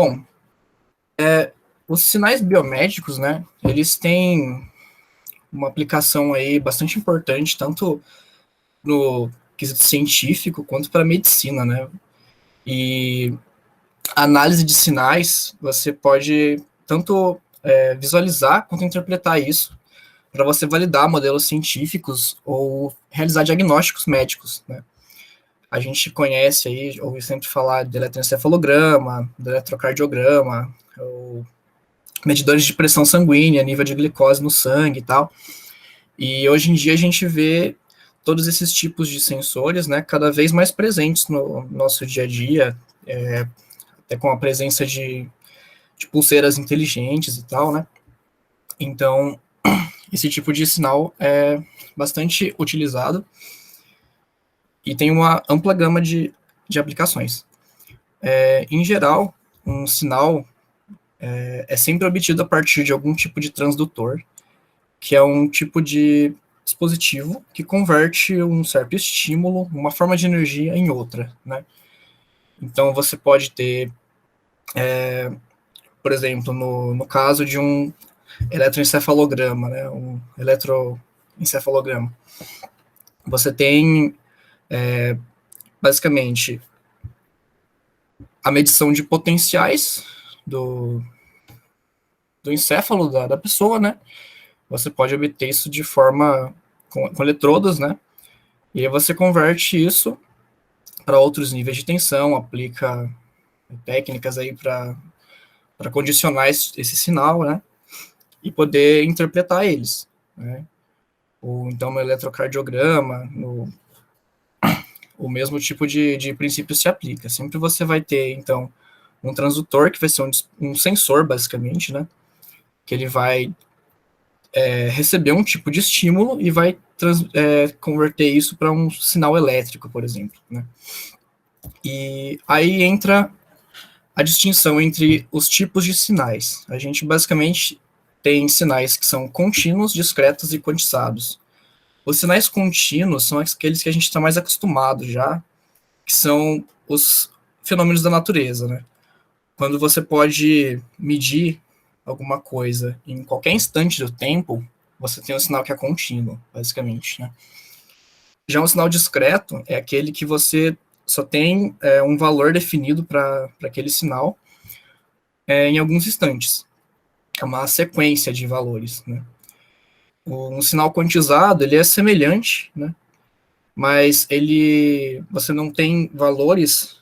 Bom, os sinais biomédicos, né, eles têm uma aplicação aí bastante importante, tanto no quesito científico quanto para a medicina, né? E a análise de sinais, você pode tanto visualizar quanto interpretar isso para você validar modelos científicos ou realizar diagnósticos médicos, né? A gente conhece aí, ouve sempre falar de eletroencefalograma, do eletrocardiograma, ou medidores de pressão sanguínea, nível de glicose no sangue e tal. E hoje em dia a gente vê todos esses tipos de sensores, né, cada vez mais presentes no nosso dia a dia, até com a presença de pulseiras inteligentes e tal, né? Então, esse tipo de sinal é bastante utilizado e tem uma ampla gama de aplicações. Em geral, um sinal é sempre obtido a partir de algum tipo de transdutor, que é um tipo de dispositivo que converte um certo estímulo, uma forma de energia, em outra, né? Então, você pode ter, por exemplo, no caso de um eletroencefalograma, né, um eletroencefalograma, você tem, basicamente, a medição de potenciais do, do encéfalo da pessoa, né? Você pode obter isso de forma com eletrodos, né? E aí você converte isso para outros níveis de tensão, aplica técnicas aí para condicionar esse sinal, né? E poder interpretar eles, né? Ou então no eletrocardiograma, o mesmo tipo de princípio se aplica. Sempre você vai ter, então, um transdutor, que vai ser um sensor, basicamente, né? Que ele vai receber um tipo de estímulo e vai converter isso para um sinal elétrico, por exemplo, né? E aí entra a distinção entre os tipos de sinais. A gente basicamente tem sinais que são contínuos, discretos e quantizados. Os sinais contínuos são aqueles que a gente está mais acostumado já, que são os fenômenos da natureza, né? Quando você pode medir alguma coisa em qualquer instante do tempo, você tem um sinal que é contínuo, basicamente, né? Já um sinal discreto é aquele que você só tem um valor definido para aquele sinal em alguns instantes. É uma sequência de valores, né? Um sinal quantizado, ele é semelhante, né? Mas você não tem valores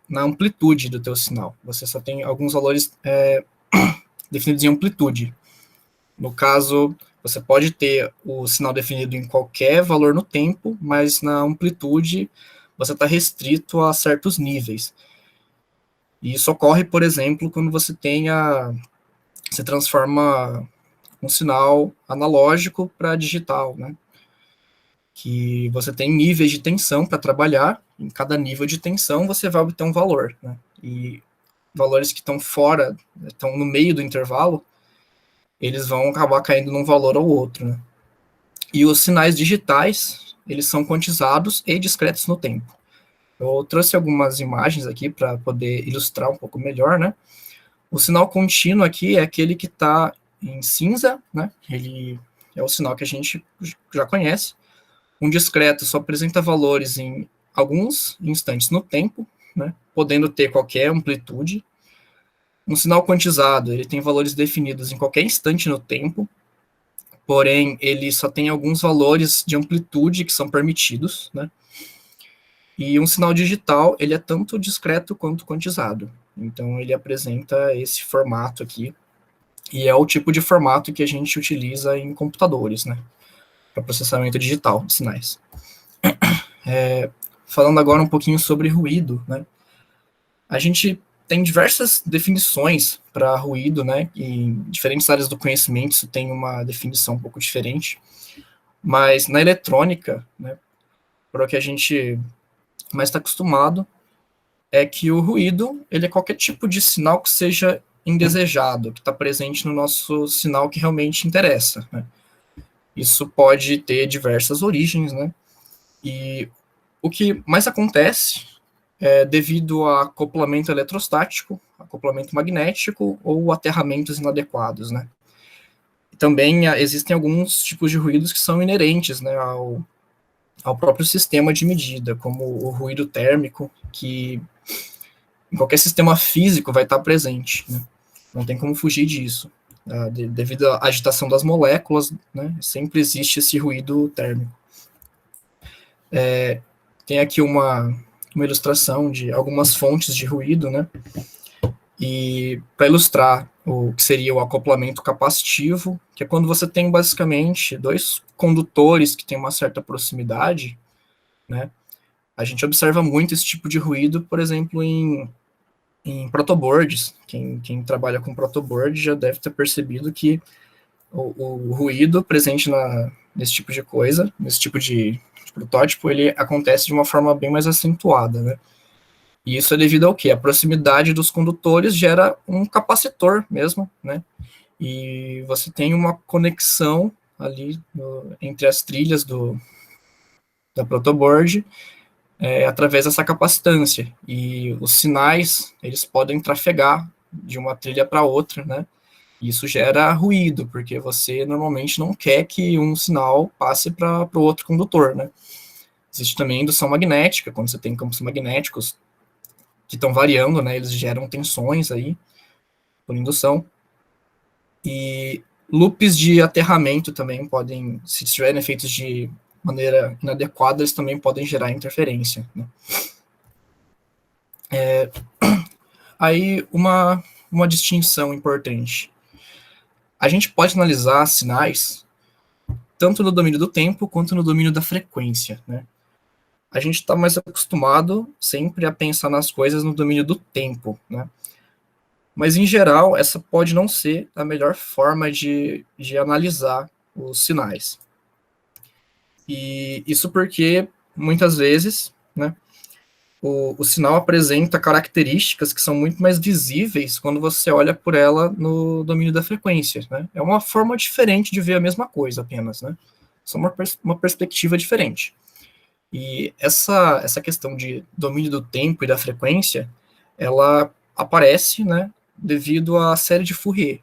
na amplitude do teu sinal. Você só tem alguns valores definidos em amplitude. No caso, você pode ter o sinal definido em qualquer valor no tempo, mas na amplitude você está restrito a certos níveis. E isso ocorre, por exemplo, quando você transforma um sinal analógico para digital, né? Que você tem níveis de tensão para trabalhar, em cada nível de tensão você vai obter um valor, né? E valores que estão fora, estão no meio do intervalo, eles vão acabar caindo num valor ou outro, né? E os sinais digitais, eles são quantizados e discretos no tempo. Eu trouxe algumas imagens aqui para poder ilustrar um pouco melhor, né? O sinal contínuo aqui é aquele que está em cinza, né? Ele é o sinal que a gente já conhece. Um discreto só apresenta valores em alguns instantes no tempo, né? Podendo ter qualquer amplitude. Um sinal quantizado, ele tem valores definidos em qualquer instante no tempo, porém ele só tem alguns valores de amplitude que são permitidos, né? E um sinal digital, ele é tanto discreto quanto quantizado. Então ele apresenta esse formato aqui, e é o tipo de formato que a gente utiliza em computadores, né? Para processamento digital de sinais. Falando agora um pouquinho sobre ruído, né? A gente tem diversas definições para ruído, né? E em diferentes áreas do conhecimento isso tem uma definição um pouco diferente. Mas na eletrônica, né, para o que a gente mais está acostumado, é que o ruído ele é qualquer tipo de sinal que seja indesejado, que está presente no nosso sinal que realmente interessa, né? Isso pode ter diversas origens, né? E o que mais acontece devido a acoplamento eletrostático, acoplamento magnético ou aterramentos inadequados, né? Também existem alguns tipos de ruídos que são inerentes, né, ao próprio sistema de medida, como o ruído térmico, que em qualquer sistema físico vai estar presente, né? Não tem como fugir disso. Devido à agitação das moléculas, né, sempre existe esse ruído térmico. Tem aqui uma ilustração de algumas fontes de ruído, né? E para ilustrar o que seria o acoplamento capacitivo, que é quando você tem basicamente dois condutores que têm uma certa proximidade, né? A gente observa muito esse tipo de ruído, por exemplo, em protoboards. Quem trabalha com protoboard já deve ter percebido que o ruído presente nesse tipo de coisa, nesse tipo de protótipo, ele acontece de uma forma bem mais acentuada, né? E isso é devido ao quê? A proximidade dos condutores gera um capacitor mesmo, né? E você tem uma conexão ali entre as trilhas da protoboard através dessa capacitância. E os sinais, eles podem trafegar de uma trilha para outra, né? E isso gera ruído, porque você normalmente não quer que um sinal passe para o outro condutor, né? Existe também indução magnética, quando você tem campos magnéticos que estão variando, né? Eles geram tensões aí por indução. E loops de aterramento também podem, se estiverem feitos de maneira inadequada, eles também podem gerar interferência, né? Aí, uma distinção importante. A gente pode analisar sinais tanto no domínio do tempo quanto no domínio da frequência, né? A gente está mais acostumado sempre a pensar nas coisas no domínio do tempo, né? Mas, em geral, essa pode não ser a melhor forma de analisar os sinais. E isso porque, muitas vezes, né, o sinal apresenta características que são muito mais visíveis quando você olha por ela no domínio da frequência, né? É uma forma diferente de ver a mesma coisa apenas, né? Só uma perspectiva diferente. E essa questão de domínio do tempo e da frequência, ela aparece, né, devido à série de Fourier.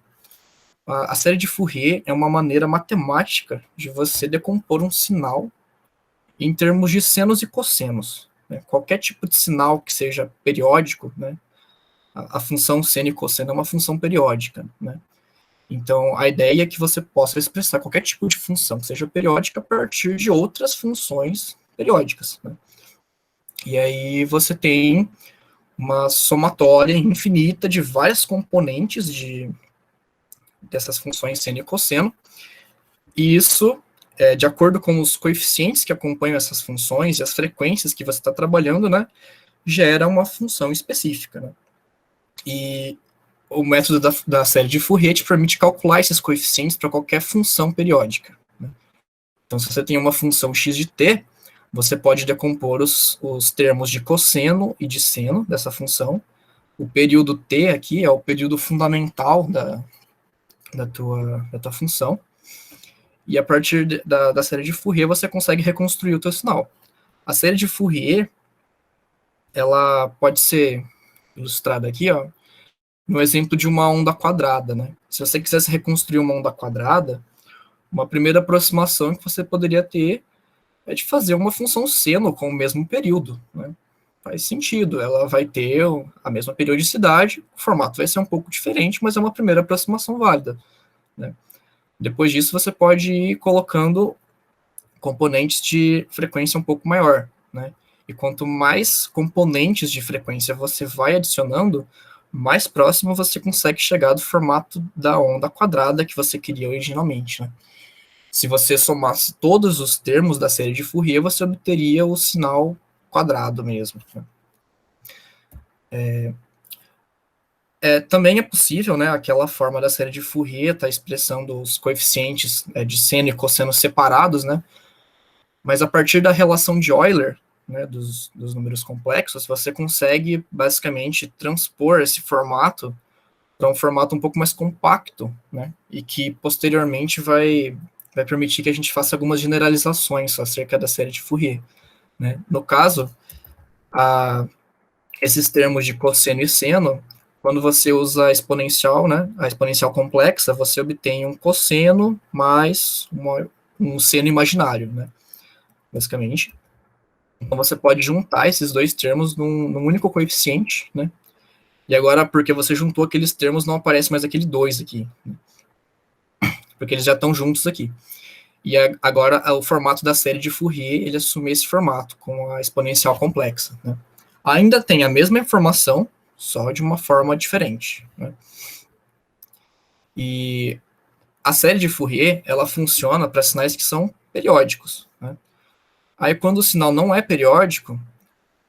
A série de Fourier é uma maneira matemática de você decompor um sinal em termos de senos e cossenos, né? Qualquer tipo de sinal que seja periódico, né, a função seno e cosseno é uma função periódica, né? Então, a ideia é que você possa expressar qualquer tipo de função que seja periódica a partir de outras funções periódicas, né? E aí você tem uma somatória infinita de várias componentes dessas funções seno e cosseno, e isso, de acordo com os coeficientes que acompanham essas funções e as frequências que você está trabalhando, né, gera uma função específica, né? E o método da série de Fourier te permite calcular esses coeficientes para qualquer função periódica, né? Então, se você tem uma função x de t, você pode decompor os termos de cosseno e de seno dessa função. O período t aqui é o período fundamental da tua função. E a partir da série de Fourier, você consegue reconstruir o teu sinal. A série de Fourier, ela pode ser ilustrada aqui, ó, no exemplo de uma onda quadrada, né? Se você quisesse reconstruir uma onda quadrada, uma primeira aproximação que você poderia ter é de fazer uma função seno com o mesmo período, né? Faz sentido, ela vai ter a mesma periodicidade, o formato vai ser um pouco diferente, mas é uma primeira aproximação válida, né? Depois disso, você pode ir colocando componentes de frequência um pouco maior, né? E quanto mais componentes de frequência você vai adicionando, mais próximo você consegue chegar do formato da onda quadrada que você queria originalmente, né? Se você somasse todos os termos da série de Fourier, você obteria o sinal quadrado mesmo, né? Também é possível, né, aquela forma da série de Fourier tá expressando os coeficientes de seno e cosseno separados, né? Mas a partir da relação de Euler, né, dos números complexos, você consegue basicamente transpor esse formato para um formato um pouco mais compacto, né, e que posteriormente vai permitir que a gente faça algumas generalizações acerca da série de Fourier, né? No caso, esses termos de cosseno e seno, quando você usa a exponencial, né, a exponencial complexa, você obtém um cosseno mais um seno imaginário, né, basicamente. Então você pode juntar esses dois termos num único coeficiente, né, e agora, porque você juntou aqueles termos, não aparece mais aquele 2 aqui, né, porque eles já estão juntos aqui. E agora o formato da série de Fourier, ele assume esse formato, com a exponencial complexa, né. Ainda tem a mesma informação, só de uma forma diferente, né. E a série de Fourier, ela funciona para sinais que são periódicos, né. Aí, quando o sinal não é periódico,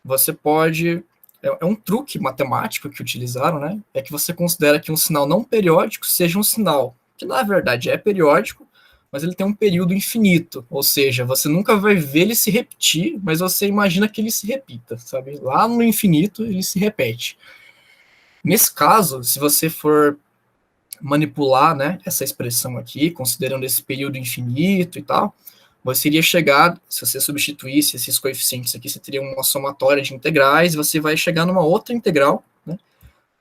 você pode... É um truque matemático que utilizaram, né? É que você considera que um sinal não periódico seja um sinal que, na verdade, é periódico, mas ele tem um período infinito. Ou seja, você nunca vai ver ele se repetir, mas você imagina que ele se repita, sabe? Lá no infinito, ele se repete. Nesse caso, se você for manipular, né, essa expressão aqui, considerando esse período infinito e tal, você iria chegar, se você substituísse esses coeficientes aqui, você teria uma somatória de integrais, você vai chegar numa outra integral, né,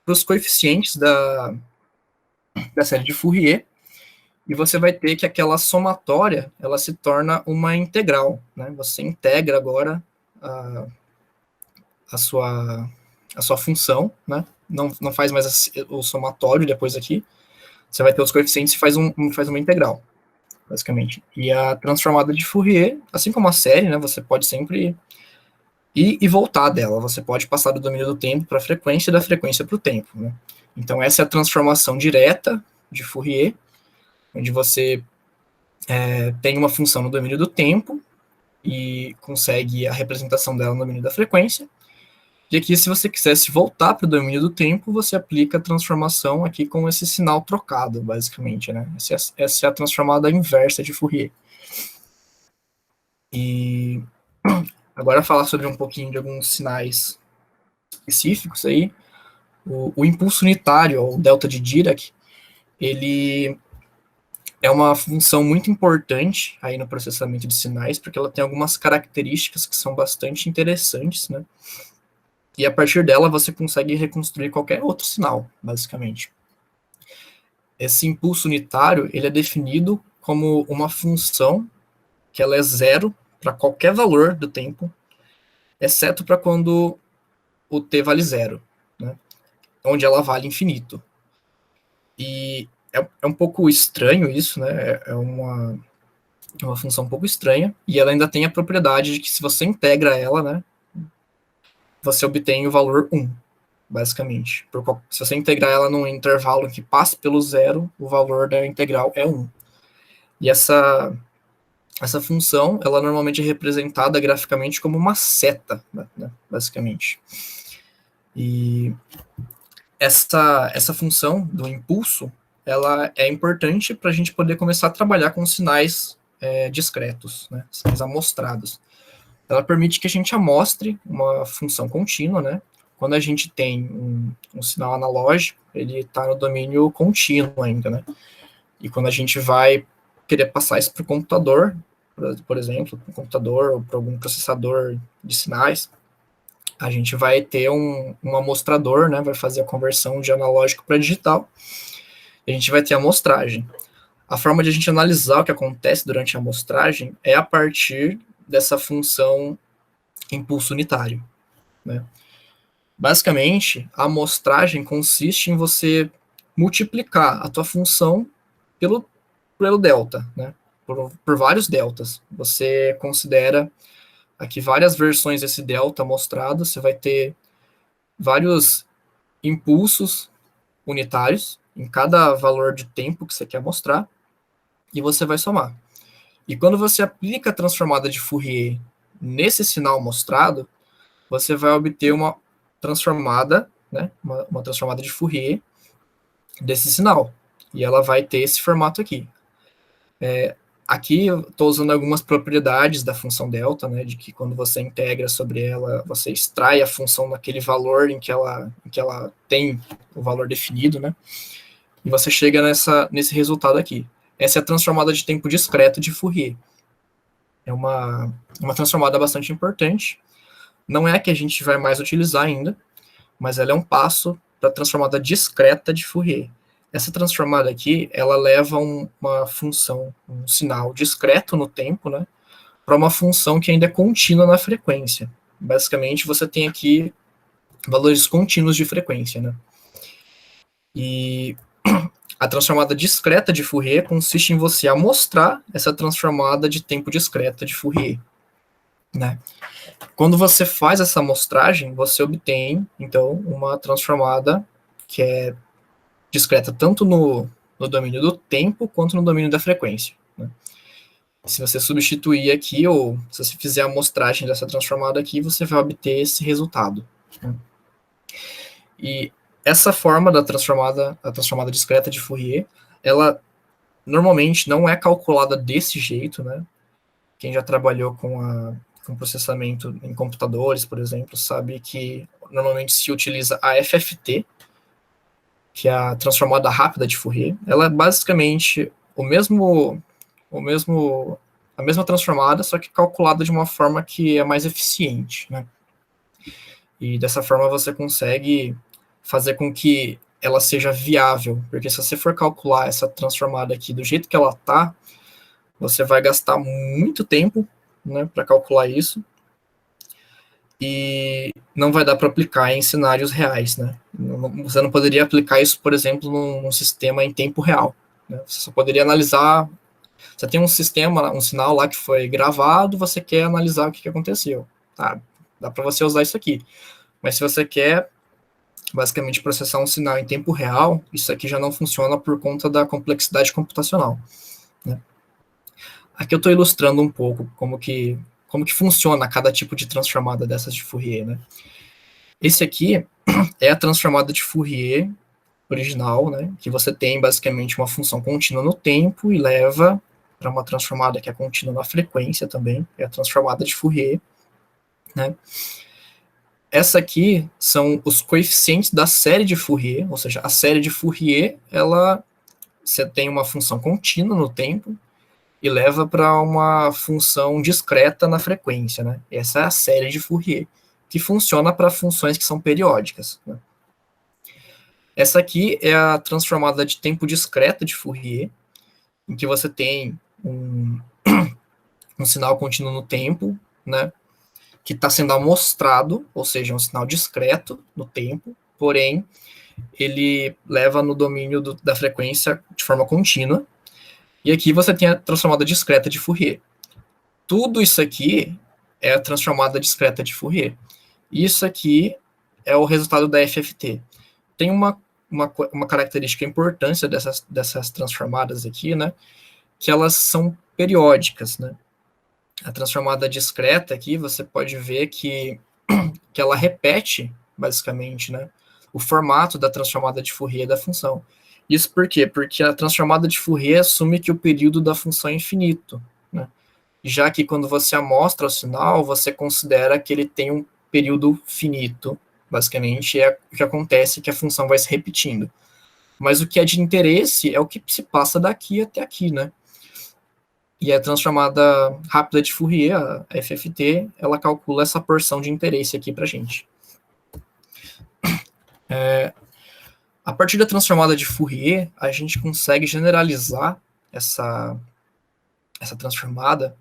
para os coeficientes da série de Fourier, e você vai ter que aquela somatória, ela se torna uma integral, né, você integra agora a sua função, né, não faz mais o somatório depois aqui, você vai ter os coeficientes e faz uma integral, basicamente. E a transformada de Fourier, assim como a série, né, você pode sempre ir e voltar dela. Você pode passar do domínio do tempo para a frequência e da frequência para o tempo, né? Então, essa é a transformação direta de Fourier, onde você tem uma função no domínio do tempo e consegue a representação dela no domínio da frequência. E aqui, se você quisesse voltar para o domínio do tempo, você aplica a transformação aqui com esse sinal trocado, basicamente, né? Essa é a transformada inversa de Fourier. E agora falar sobre um pouquinho de alguns sinais específicos aí. O impulso unitário, ou delta de Dirac, ele é uma função muito importante aí no processamento de sinais, porque ela tem algumas características que são bastante interessantes, né? E a partir dela você consegue reconstruir qualquer outro sinal, basicamente. Esse impulso unitário, ele é definido como uma função que ela é zero para qualquer valor do tempo, exceto para quando o t vale zero, né? Onde ela vale infinito. E é um pouco estranho isso, né? É uma função um pouco estranha, e ela ainda tem a propriedade de que se você integra ela, né, você obtém o valor 1, basicamente. Se você integrar ela num intervalo que passe pelo zero, o valor da integral é 1. E essa função, ela normalmente é representada graficamente como uma seta, né, basicamente. E essa função do impulso, ela é importante para a gente poder começar a trabalhar com sinais discretos, né, sinais amostrados. Ela permite que a gente amostre uma função contínua, né? Quando a gente tem um sinal analógico, ele está no domínio contínuo ainda, né? E quando a gente vai querer passar isso para o computador, por exemplo, para o computador ou para algum processador de sinais, a gente vai ter um amostrador, né? Vai fazer a conversão de analógico para digital. E a gente vai ter a amostragem. A forma de a gente analisar o que acontece durante a amostragem é a partir dessa função impulso unitário, né? Basicamente, a amostragem consiste em você multiplicar a tua função pelo delta, né? Por vários deltas. Você considera aqui várias versões desse delta mostrado, você vai ter vários impulsos unitários em cada valor de tempo que você quer mostrar, e você vai somar. E quando você aplica a transformada de Fourier nesse sinal mostrado, você vai obter uma transformada, né, uma transformada de Fourier desse sinal. E ela vai ter esse formato aqui. Aqui eu estou usando algumas propriedades da função delta, né, de que quando você integra sobre ela, você extrai a função naquele valor em que ela tem o valor definido, né, e você chega nesse resultado aqui. Essa é a transformada de tempo discreto de Fourier. É uma transformada bastante importante. Não é a que a gente vai mais utilizar ainda, mas ela é um passo para a transformada discreta de Fourier. Essa transformada aqui, ela leva uma função, um sinal discreto no tempo, né, para uma função que ainda é contínua na frequência. Basicamente, você tem aqui valores contínuos de frequência, né? E a transformada discreta de Fourier consiste em você amostrar essa transformada de tempo discreta de Fourier, né? Quando você faz essa amostragem, você obtém, então, uma transformada que é discreta tanto no domínio do tempo quanto no domínio da frequência, né? Se você substituir aqui, ou se você fizer a amostragem dessa transformada aqui, você vai obter esse resultado, né? E essa forma da transformada, a transformada discreta de Fourier, ela normalmente não é calculada desse jeito, né? Quem já trabalhou com processamento em computadores, por exemplo, sabe que normalmente se utiliza a FFT, que é a transformada rápida de Fourier. Ela é basicamente a mesma transformada, só que calculada de uma forma que é mais eficiente, né? E dessa forma você consegue fazer com que ela seja viável, porque se você for calcular essa transformada aqui do jeito que ela está, você vai gastar muito tempo, né, para calcular isso, e não vai dar para aplicar em cenários reais, né? Você não poderia aplicar isso, por exemplo, num sistema em tempo real, né? Você só poderia analisar. Você tem um sistema, um sinal lá que foi gravado, você quer analisar o que aconteceu, tá? Dá para você usar isso aqui. Mas se você quer basicamente processar um sinal em tempo real, isso aqui já não funciona por conta da complexidade computacional, né? Aqui eu estou ilustrando um pouco como que funciona cada tipo de transformada dessas de Fourier, né? Esse aqui é a transformada de Fourier original, né? Que você tem basicamente uma função contínua no tempo e leva para uma transformada que é contínua na frequência também, é a transformada de Fourier, né? Essa aqui são os coeficientes da série de Fourier, ou seja, a série de Fourier, você tem uma função contínua no tempo e leva para uma função discreta na frequência, né? Essa é a série de Fourier, que funciona para funções que são periódicas, né? Essa aqui é a transformada de tempo discreta de Fourier, em que você tem um sinal contínuo no tempo, né, que está sendo amostrado, ou seja, um sinal discreto no tempo, porém, ele leva no domínio da frequência de forma contínua. E aqui você tem a transformada discreta de Fourier. Tudo isso aqui é a transformada discreta de Fourier. Isso aqui é o resultado da FFT. Tem uma característica importante dessas transformadas aqui, né, que elas são periódicas, né? A transformada discreta aqui, você pode ver que ela repete, basicamente, né, o formato da transformada de Fourier da função. Isso por quê? Porque a transformada de Fourier assume que o período da função é infinito, né? Já que quando você amostra o sinal, você considera que ele tem um período finito, basicamente, é o que acontece, que a função vai se repetindo. Mas o que é de interesse é o que se passa daqui até aqui, né? E a transformada rápida de Fourier, a FFT, ela calcula essa porção de interesse aqui para a gente. A partir da transformada de Fourier, a gente consegue generalizar essa transformada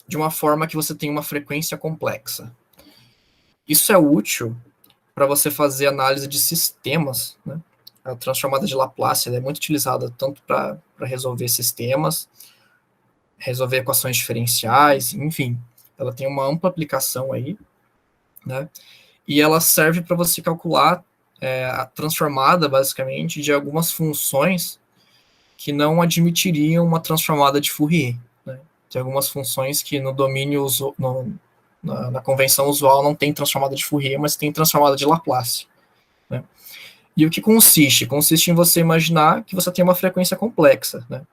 de uma forma que você tem uma frequência complexa. Isso é útil para você fazer análise de sistemas, né? A transformada de Laplace é muito utilizada tanto para resolver sistemas, resolver equações diferenciais, enfim, ela tem uma ampla aplicação aí, né? E ela serve para você calcular a transformada, basicamente, de algumas funções que não admitiriam uma transformada de Fourier, né? Tem algumas funções que no domínio, na convenção usual, não tem transformada de Fourier, mas tem transformada de Laplace, né? E o que consiste? Consiste em você imaginar que você tem uma frequência complexa, né?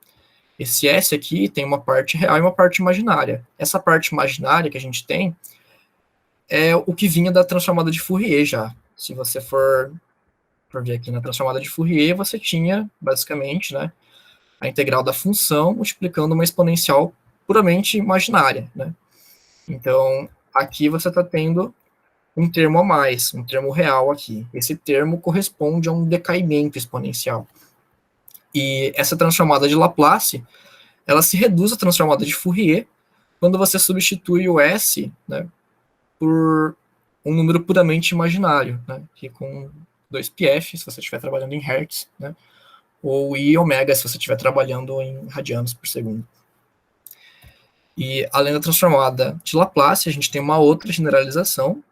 Esse S aqui tem uma parte real e uma parte imaginária. Essa parte imaginária que a gente tem é o que vinha da transformada de Fourier já. Se você for ver aqui na transformada de Fourier, você tinha, basicamente, né, a integral da função multiplicando uma exponencial puramente imaginária, né? Então, aqui você está tendo um termo a mais, um termo real aqui. Esse termo corresponde a um decaimento exponencial. E essa transformada de Laplace, ela se reduz à transformada de Fourier quando você substitui o S, né, por um número puramente imaginário, né, que com 2πf, se você estiver trabalhando em Hertz, né, ou I ômega, se você estiver trabalhando em radianos por segundo. E além da transformada de Laplace, a gente tem uma outra generalização,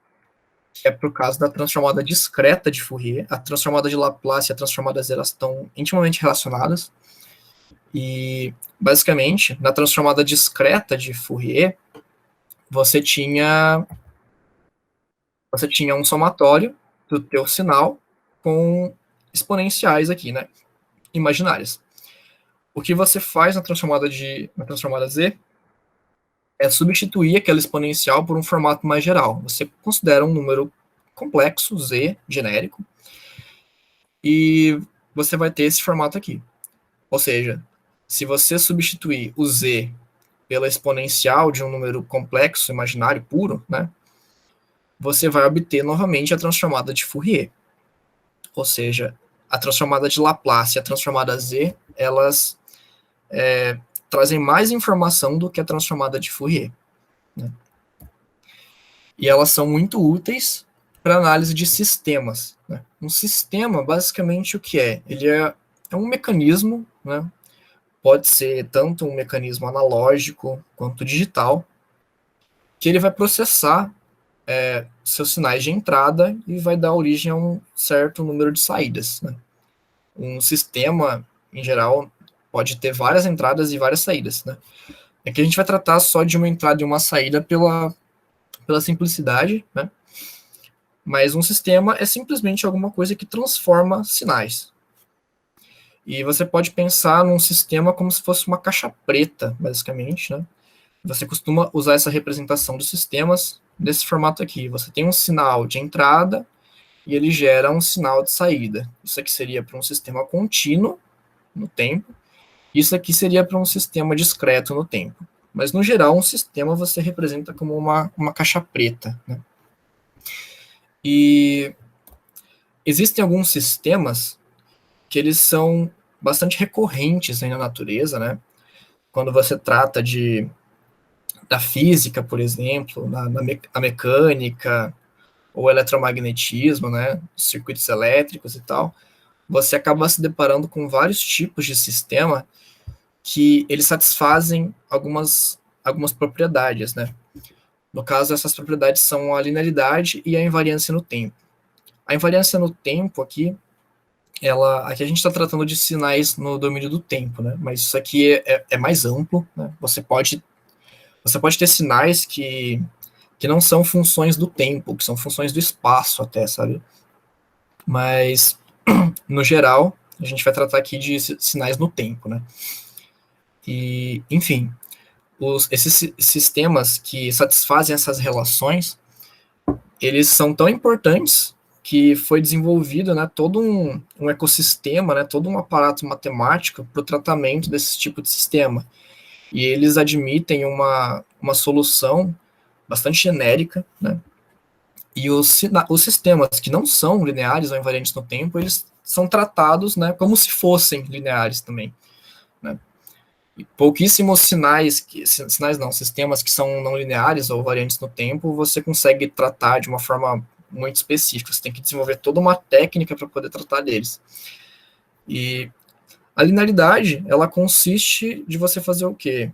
que é por causa da transformada discreta de Fourier. A transformada de Laplace e a transformada zero estão intimamente relacionadas. E, basicamente, na transformada discreta de Fourier, você tinha um somatório do teu sinal com exponenciais aqui, né, imaginárias. O que você faz na transformada Z é substituir aquela exponencial por um formato mais geral. Você considera um número complexo, Z, genérico, e você vai ter esse formato aqui. Ou seja, se você substituir o Z pela exponencial de um número complexo, imaginário, puro, né, você vai obter novamente a transformada de Fourier. Ou seja, a transformada de Laplace e a transformada Z, elas trazem mais informação do que a transformada de Fourier, né? E elas são muito úteis para análise de sistemas, né? Um sistema, basicamente, o que é? Ele é um mecanismo, né? Pode ser tanto um mecanismo analógico quanto digital, que ele vai processar seus sinais de entrada e vai dar origem a um certo número de saídas, né? Um sistema, em geral, pode ter várias entradas e várias saídas, né? Aqui a gente vai tratar só de uma entrada e uma saída pela simplicidade, né? Mas um sistema é simplesmente alguma coisa que transforma sinais. E você pode pensar num sistema como se fosse uma caixa preta, basicamente, né? Você costuma usar essa representação dos sistemas desse formato aqui. Você tem um sinal de entrada e ele gera um sinal de saída. Isso aqui seria para um sistema contínuo no tempo. Isso aqui seria para um sistema discreto no tempo. Mas, no geral, um sistema você representa como uma caixa preta, né? E existem alguns sistemas que eles são bastante recorrentes aí na natureza, né? Quando você trata da física, por exemplo, a mecânica, ou eletromagnetismo, né? Circuitos elétricos e tal, você acaba se deparando com vários tipos de sistema que eles satisfazem algumas propriedades, né? No caso, essas propriedades são a linearidade e a invariância no tempo. A invariância no tempo aqui, aqui a gente está tratando de sinais no domínio do tempo, né? Mas isso aqui é mais amplo, né? Você pode ter sinais que não são funções do tempo, que são funções do espaço até, sabe? Mas, no geral, a gente vai tratar aqui de sinais no tempo, né? E, enfim, esses sistemas que satisfazem essas relações, eles são tão importantes que foi desenvolvido, né, todo um ecossistema, né, todo um aparato matemático para o tratamento desse tipo de sistema. E eles admitem uma solução bastante genérica, né, e os sistemas que não são lineares ou invariantes no tempo, eles são tratados, né, como se fossem lineares também, né. E pouquíssimos sistemas que são não lineares ou variantes no tempo, você consegue tratar de uma forma muito específica. Você tem que desenvolver toda uma técnica para poder tratar deles. E a linearidade, ela consiste de você fazer o quê?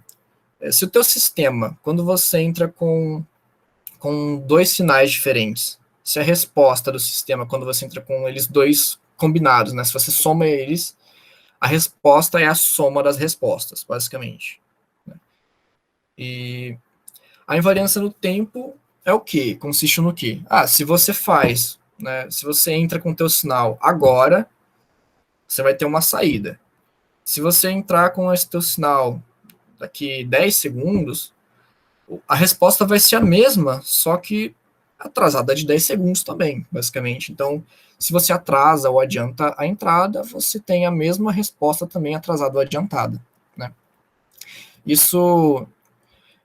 Se o teu sistema, quando você entra com dois sinais diferentes, se a resposta do sistema, quando você entra com eles dois combinados, né, se você soma eles, a resposta é a soma das respostas, basicamente. E a invariância no tempo é o quê? Consiste no quê? Se você faz, né, se você entra com o teu sinal agora, você vai ter uma saída. Se você entrar com esse teu sinal daqui 10 segundos, a resposta vai ser a mesma, só que atrasada de 10 segundos também, basicamente. Então, se você atrasa ou adianta a entrada, você tem a mesma resposta também atrasada ou adiantada, né? Isso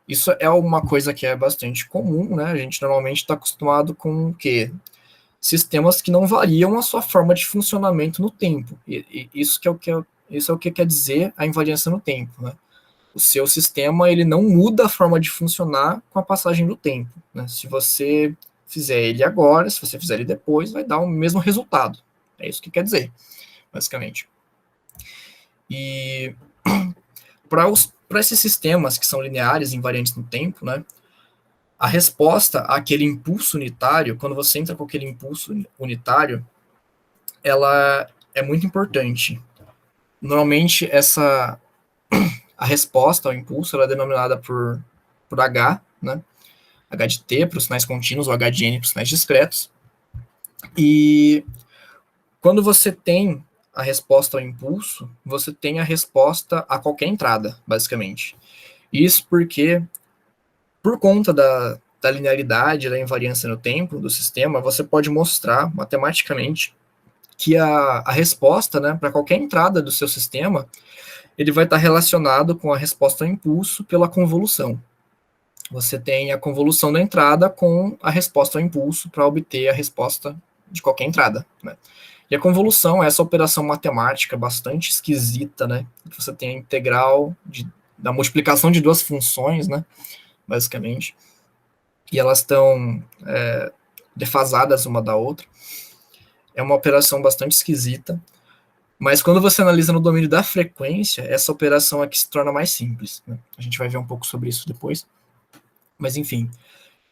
Isso é uma coisa que é bastante comum, né? A gente normalmente está acostumado com o quê? Sistemas que não variam a sua forma de funcionamento no tempo. E isso isso é o que quer dizer a invariância no tempo, né? O seu sistema ele não muda a forma de funcionar com a passagem do tempo, né? Se você fizer ele agora, se você fizer ele depois, vai dar o mesmo resultado. É isso que quer dizer, basicamente. E para esses sistemas que são lineares, invariantes no tempo, né? A resposta àquele impulso unitário, quando você entra com aquele impulso unitário, ela é muito importante. Normalmente, a resposta ao impulso ela é denominada por H, né? H de T para os sinais contínuos, ou H de N para os sinais discretos. E quando você tem a resposta ao impulso, você tem a resposta a qualquer entrada, basicamente. Isso porque, por conta da linearidade, da invariância no tempo do sistema, você pode mostrar matematicamente que a resposta, né, para qualquer entrada do seu sistema, ele vai estar relacionado com a resposta ao impulso pela convolução. Você tem a convolução da entrada com a resposta ao impulso para obter a resposta de qualquer entrada, né? E a convolução é essa operação matemática bastante esquisita, né? Você tem a integral da multiplicação de duas funções, né? Basicamente. E elas estão defasadas uma da outra. É uma operação bastante esquisita. Mas quando você analisa no domínio da frequência, essa operação aqui se torna mais simples, né? A gente vai ver um pouco sobre isso depois. Mas, enfim,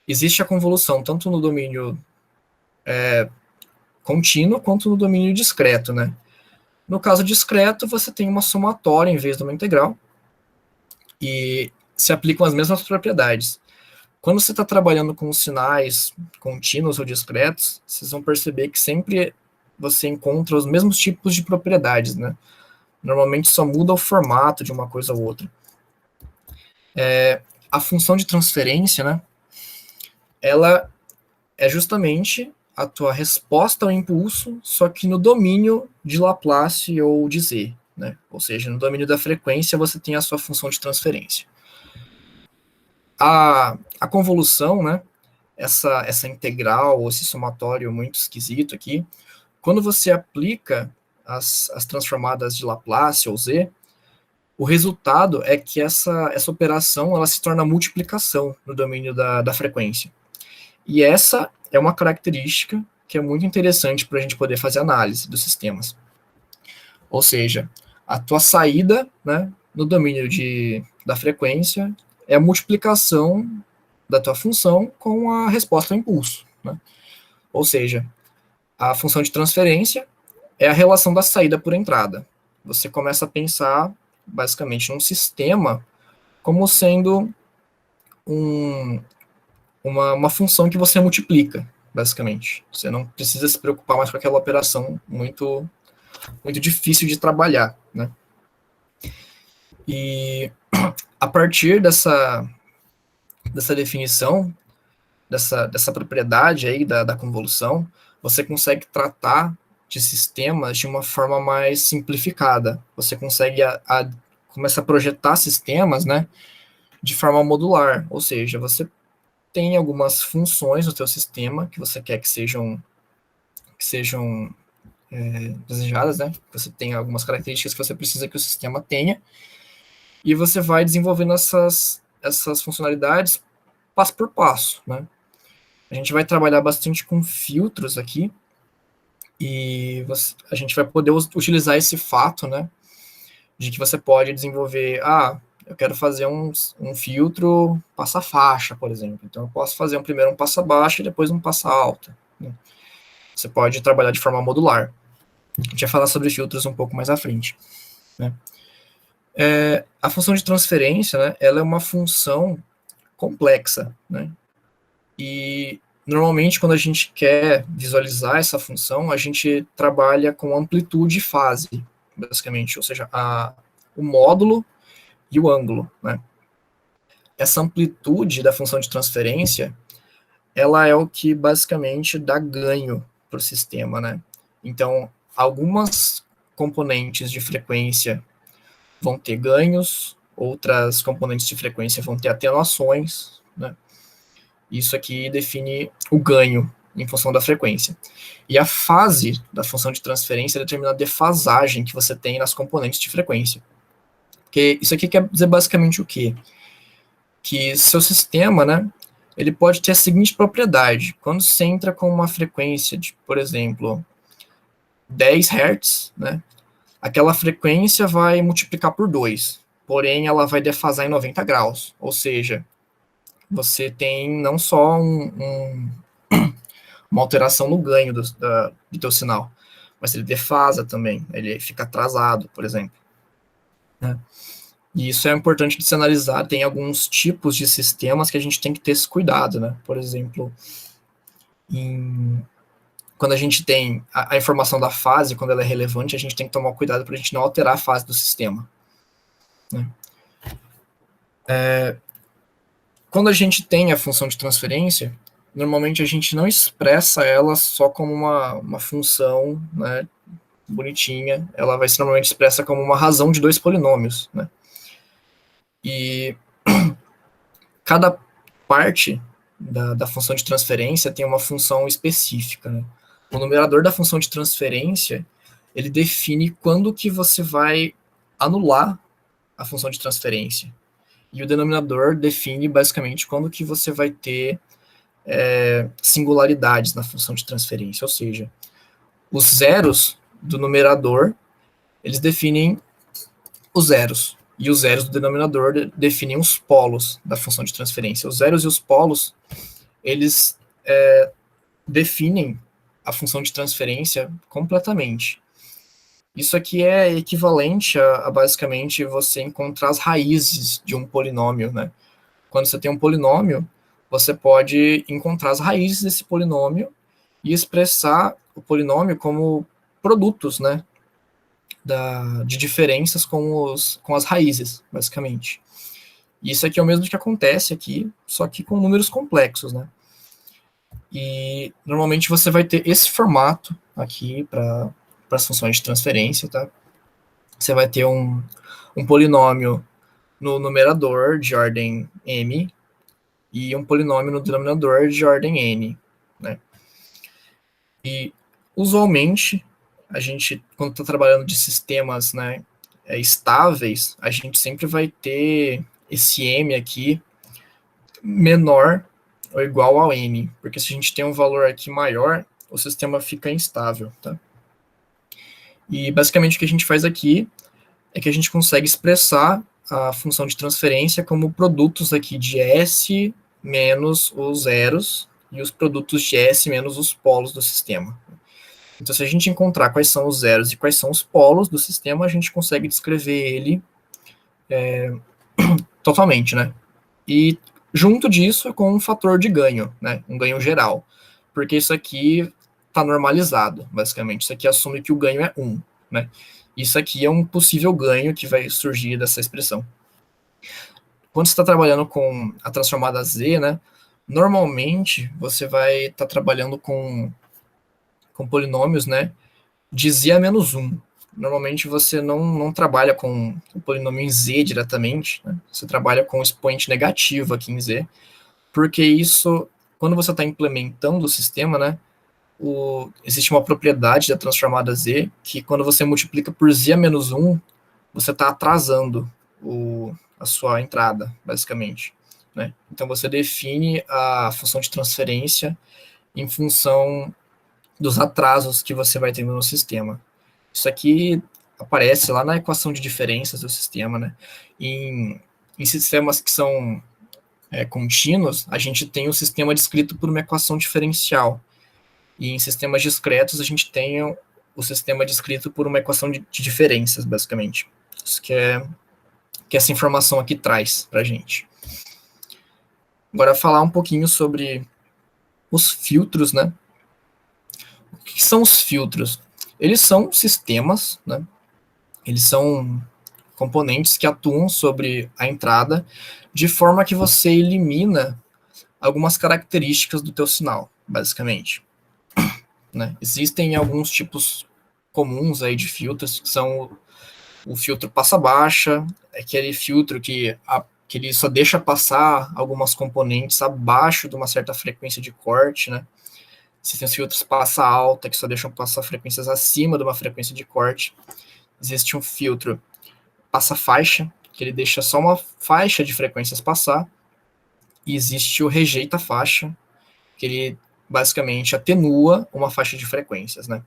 existe a convolução tanto no domínio contínuo quanto no domínio discreto, né? No caso discreto, você tem uma somatória em vez de uma integral e se aplicam as mesmas propriedades. Quando você está trabalhando com sinais contínuos ou discretos, vocês vão perceber que sempre você encontra os mesmos tipos de propriedades, né? Normalmente só muda o formato de uma coisa ou outra. A função de transferência, né? Ela é justamente a tua resposta ao impulso, só que no domínio de Laplace ou de Z, né? Ou seja, no domínio da frequência você tem a sua função de transferência. A convolução, né? Essa integral, esse somatório muito esquisito aqui, quando você aplica as transformadas de Laplace ou Z, o resultado é que essa operação ela se torna multiplicação no domínio da frequência. E essa é uma característica que é muito interessante para a gente poder fazer análise dos sistemas. Ou seja, a tua saída, né, no domínio da frequência é a multiplicação da tua função com a resposta ao impulso, né? Ou seja, a função de transferência é a relação da saída por entrada. Você começa a pensar, basicamente, num sistema como sendo uma função que você multiplica, basicamente. Você não precisa se preocupar mais com aquela operação muito, muito difícil de trabalhar, né? E a partir dessa definição, dessa propriedade aí da convolução, você consegue tratar de sistemas de uma forma mais simplificada. Você consegue começa a projetar sistemas, né, de forma modular, ou seja, você tem algumas funções no teu sistema que você quer que sejam desejadas, né? Você tem algumas características que você precisa que o sistema tenha, e você vai desenvolvendo essas funcionalidades passo por passo, né? A gente vai trabalhar bastante com filtros aqui, e a gente vai poder utilizar esse fato, né, de que você pode desenvolver, eu quero fazer um filtro passa-faixa, por exemplo. Então, eu posso fazer primeiro um passa-baixa e depois um passa-alta, né? Você pode trabalhar de forma modular. A gente vai falar sobre filtros um pouco mais à frente, né? A função de transferência, né, ela é uma função complexa, né? E normalmente quando a gente quer visualizar essa função, a gente trabalha com amplitude e fase, basicamente, ou seja, o módulo e o ângulo, né? Essa amplitude da função de transferência, ela é o que basicamente dá ganho para o sistema, né? Então, algumas componentes de frequência vão ter ganhos, outras componentes de frequência vão ter atenuações, né? Isso aqui define o ganho em função da frequência. E a fase da função de transferência determina a defasagem que você tem nas componentes de frequência. Porque isso aqui quer dizer basicamente o quê? Que seu sistema, né, ele pode ter a seguinte propriedade. Quando você entra com uma frequência de, por exemplo, 10 Hz, né, aquela frequência vai multiplicar por 2, porém ela vai defasar em 90 graus. Ou seja, você tem não só uma alteração no ganho do teu sinal, mas ele defasa também, ele fica atrasado, por exemplo. Né? E isso é importante de se analisar. Tem alguns tipos de sistemas que a gente tem que ter esse cuidado, né? Por exemplo, quando a gente tem a informação da fase, quando ela é relevante, a gente tem que tomar cuidado para a gente não alterar a fase do sistema. Né? Quando a gente tem a função de transferência, normalmente a gente não expressa ela só como uma função, né, bonitinha. Ela vai ser normalmente expressa como uma razão de dois polinômios. Né? E cada parte da função de transferência tem uma função específica. Né? O numerador da função de transferência, ele define quando que você vai anular a função de transferência. E o denominador define basicamente quando que você vai ter singularidades na função de transferência, ou seja, os zeros do numerador, eles definem os zeros, e os zeros do denominador definem os polos da função de transferência. Os zeros e os polos, eles definem a função de transferência completamente. Isso aqui é equivalente a basicamente você encontrar as raízes de um polinômio, né? Quando você tem um polinômio, você pode encontrar as raízes desse polinômio e expressar o polinômio como produtos, né, de diferenças com as raízes, basicamente. E isso aqui é o mesmo que acontece aqui, só que com números complexos, né? E normalmente você vai ter esse formato aqui para as funções de transferência, tá? Você vai ter um polinômio no numerador de ordem m e um polinômio no denominador de ordem n, né? E usualmente a gente, quando está trabalhando de sistemas, né, estáveis, a gente sempre vai ter esse m aqui menor ou igual ao n, porque se a gente tem um valor aqui maior, o sistema fica instável, tá? E basicamente o que a gente faz aqui é que a gente consegue expressar a função de transferência como produtos aqui de S menos os zeros e os produtos de S menos os polos do sistema. Então, se a gente encontrar quais são os zeros e quais são os polos do sistema, a gente consegue descrever ele totalmente, né? E junto disso, com um fator de ganho, né? Um ganho geral. Porque isso aqui está normalizado, basicamente. Isso aqui assume que o ganho é 1, né? Isso aqui é um possível ganho que vai surgir dessa expressão. Quando você está trabalhando com a transformada Z, né? Normalmente, você vai estar trabalhando com polinômios, né? De Z a menos 1. Normalmente você não trabalha com o polinômio em Z diretamente, né? Você trabalha com o expoente negativo aqui em Z, porque isso, quando você está implementando o sistema, né, existe uma propriedade da transformada Z, que quando você multiplica por Z a menos 1, você está atrasando a sua entrada, basicamente. Né? Então você define a função de transferência em função dos atrasos que você vai tendo no sistema. Isso aqui aparece lá na equação de diferenças do sistema, né? Em sistemas que são contínuos, a gente tem o sistema descrito por uma equação diferencial. E em sistemas discretos, a gente tem o sistema descrito por uma equação de diferenças, basicamente. Isso que essa informação aqui traz para a gente. Agora, falar um pouquinho sobre os filtros, né? O que são os filtros? Eles são sistemas, né? Eles são componentes que atuam sobre a entrada de forma que você elimina algumas características do teu sinal, basicamente. Né? Existem alguns tipos comuns aí de filtros, que são O filtro passa baixa, é aquele filtro que ele só deixa passar algumas componentes abaixo de uma certa frequência de corte, né? Existem os filtros passa alta, que só deixam passar frequências acima de uma frequência de corte. Existe um filtro passa faixa, que ele deixa só uma faixa de frequências passar. E existe o rejeita faixa, que ele basicamente atenua uma faixa de frequências, né?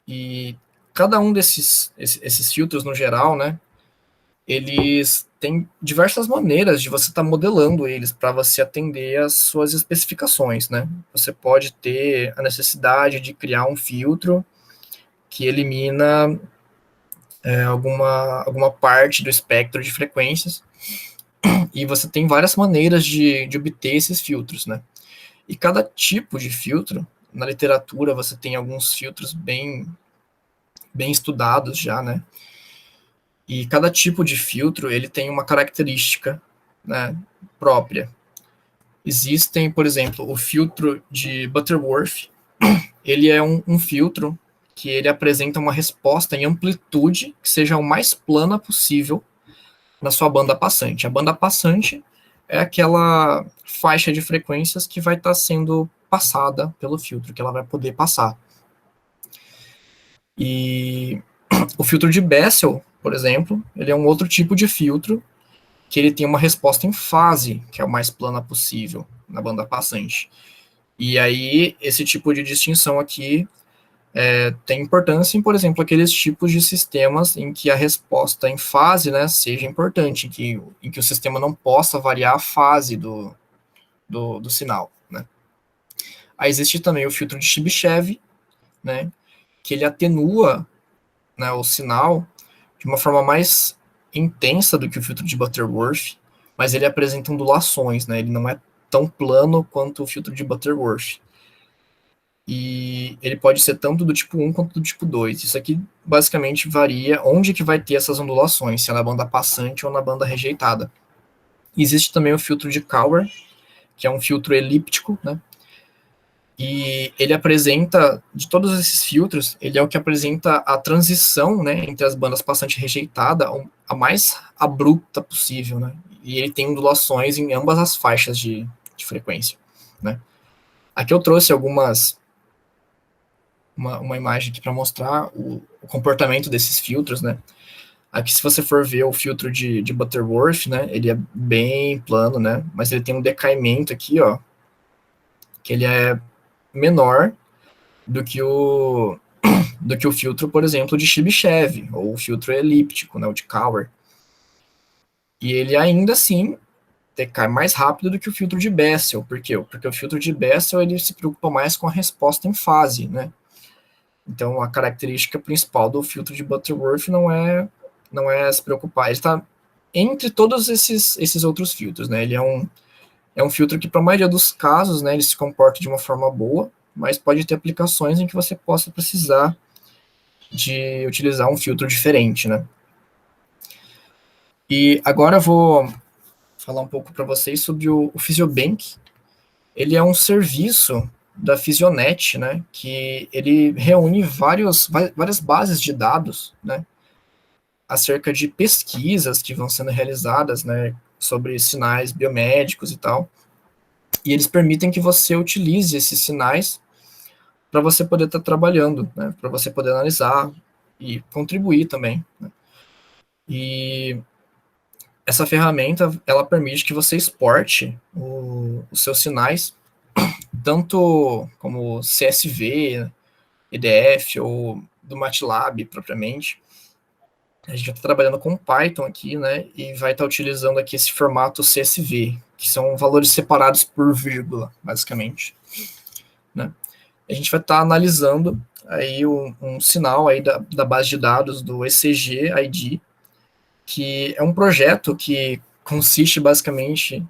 E cada um esses filtros no geral, né, eles têm diversas maneiras de você estar modelando eles para você atender às suas especificações, né? Você pode ter a necessidade de criar um filtro que elimina alguma parte do espectro de frequências, e você tem várias maneiras de obter esses filtros, né? E cada tipo de filtro, na literatura você tem alguns filtros bem estudados já, né? E cada tipo de filtro, ele tem uma característica, né, própria. Existem, por exemplo, o filtro de Butterworth, ele é um filtro que ele apresenta uma resposta em amplitude que seja o mais plana possível na sua banda passante. A banda passante é aquela faixa de frequências que vai estar sendo passada pelo filtro, que ela vai poder passar. E o filtro de Bessel, por exemplo, ele é um outro tipo de filtro que ele tem uma resposta em fase, que é o mais plana possível na banda passante. E aí, esse tipo de distinção aqui tem importância em, por exemplo, aqueles tipos de sistemas em que a resposta em fase, né, seja importante, em que o sistema não possa variar a fase do sinal, né. Aí existe também o filtro de Chebyshev, né, que ele atenua, né, o sinal de uma forma mais intensa do que o filtro de Butterworth, mas ele apresenta ondulações, né, ele não é tão plano quanto o filtro de Butterworth. E ele pode ser tanto do tipo 1 quanto do tipo 2. Isso aqui basicamente varia onde que vai ter essas ondulações, se é na banda passante ou na banda rejeitada. Existe também o filtro de Cauer, que é um filtro elíptico, né? E ele apresenta, de todos esses filtros, ele é o que apresenta a transição, né, entre as bandas passante e rejeitada, a mais abrupta possível, né? E ele tem ondulações em ambas as faixas de frequência, né? Aqui eu trouxe uma imagem aqui para mostrar o comportamento desses filtros, né? Aqui, se você for ver o filtro de Butterworth, né, ele é bem plano, né? Mas ele tem um decaimento aqui, ó, que ele é menor do que o filtro, por exemplo, de Chebyshev, ou o filtro elíptico, né, o de Cauer. E ele ainda assim decai mais rápido do que o filtro de Bessel. Por quê? Porque o filtro de Bessel ele se preocupa mais com a resposta em fase, né? Então, a característica principal do filtro de Butterworth não é se preocupar. Ele está entre todos esses outros filtros, né? Ele é um filtro que, para a maioria dos casos, né, ele se comporta de uma forma boa, mas pode ter aplicações em que você possa precisar de utilizar um filtro diferente, né? E agora eu vou falar um pouco para vocês sobre o Physiobank. Ele é um serviço da Physionet, né, que ele reúne várias bases de dados, né, acerca de pesquisas que vão sendo realizadas, né, sobre sinais biomédicos e tal, e eles permitem que você utilize esses sinais para você poder estar trabalhando, né, para você poder analisar e contribuir também, né. E essa ferramenta, ela permite que você exporte os seus sinais, tanto como CSV, EDF ou do MATLAB propriamente. A gente já está trabalhando com Python aqui, né, e vai estar utilizando aqui esse formato CSV, que são valores separados por vírgula, basicamente, né. A gente vai estar analisando aí um sinal aí da base de dados do ECG ID, que é um projeto que consiste basicamente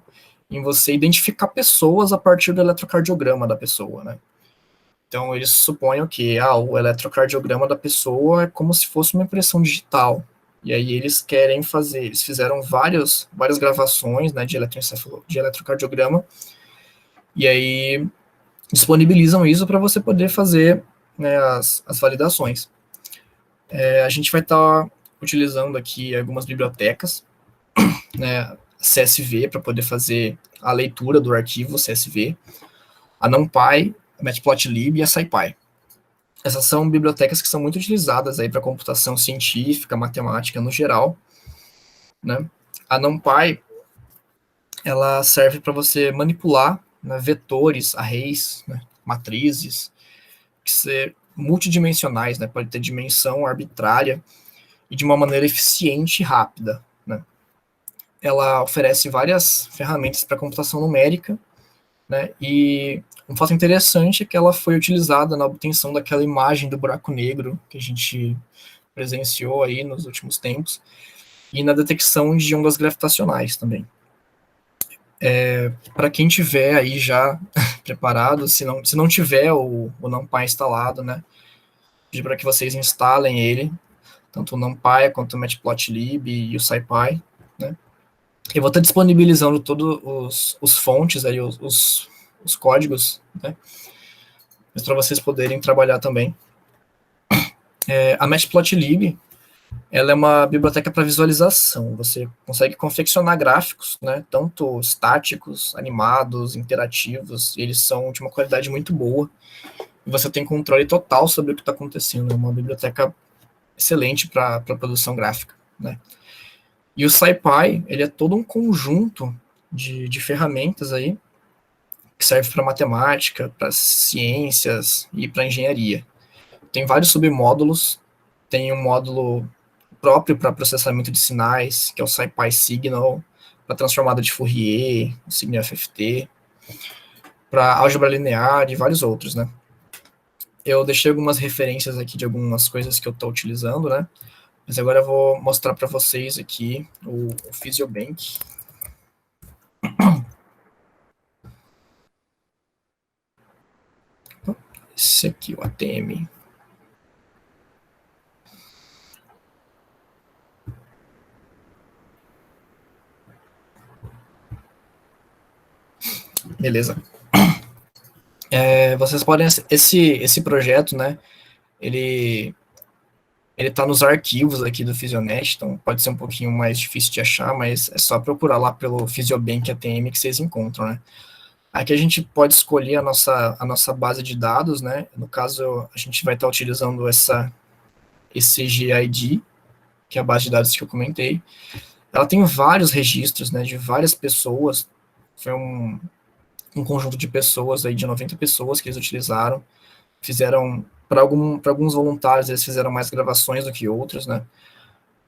em você identificar pessoas a partir do eletrocardiograma da pessoa, né. Então, eles suponham que o eletrocardiograma da pessoa é como se fosse uma impressão digital. E aí eles fizeram várias gravações, né, de eletrocardiograma, e aí disponibilizam isso para você poder fazer, né, as validações. A gente vai estar utilizando aqui algumas bibliotecas, né, CSV, para poder fazer a leitura do arquivo CSV, a NumPy, a Matplotlib e a SciPy. Essas são bibliotecas que são muito utilizadas aí para computação científica, matemática no geral, né? A NumPy, ela serve para você manipular, né, vetores, arrays, né, matrizes, que ser multidimensionais, né? Pode ter dimensão arbitrária e de uma maneira eficiente e rápida, né? Ela oferece várias ferramentas para computação numérica, né? E um fato interessante é que ela foi utilizada na obtenção daquela imagem do buraco negro que a gente presenciou aí nos últimos tempos e na detecção de ondas gravitacionais também. Para quem tiver aí já preparado, se não tiver o NumPy instalado, né, pedir para que vocês instalem ele, tanto o NumPy quanto o Matplotlib e o SciPy, né. Eu vou estar disponibilizando todos os fontes aí, os códigos, né, mas para vocês poderem trabalhar também. A Matplotlib, ela é uma biblioteca para visualização. Você consegue confeccionar gráficos, né, tanto estáticos, animados, interativos, e eles são de uma qualidade muito boa. E você tem controle total sobre o que está acontecendo. É uma biblioteca excelente para produção gráfica, né. E o SciPy, ele é todo um conjunto de ferramentas aí que serve para matemática, para ciências e para engenharia. Tem vários submódulos. Tem um módulo próprio para processamento de sinais, que é o SciPy Signal, para transformada de Fourier, o Signal FFT, para álgebra linear e vários outros, né? Eu deixei algumas referências aqui de algumas coisas que eu estou utilizando, né? Mas agora eu vou mostrar para vocês aqui o Physiobank. Esse aqui, o ATM. Beleza. Vocês podem... Esse projeto, né? Ele está nos arquivos aqui do Physionet, então pode ser um pouquinho mais difícil de achar, mas é só procurar lá pelo Physiobank ATM que vocês encontram, né? Aqui a gente pode escolher a nossa base de dados, né? No caso, a gente vai estar utilizando esse GID, que é a base de dados que eu comentei. Ela tem vários registros, né, de várias pessoas. Foi um conjunto de pessoas, aí, de 90 pessoas que eles utilizaram. Fizeram, para alguns voluntários, eles fizeram mais gravações do que outros, né?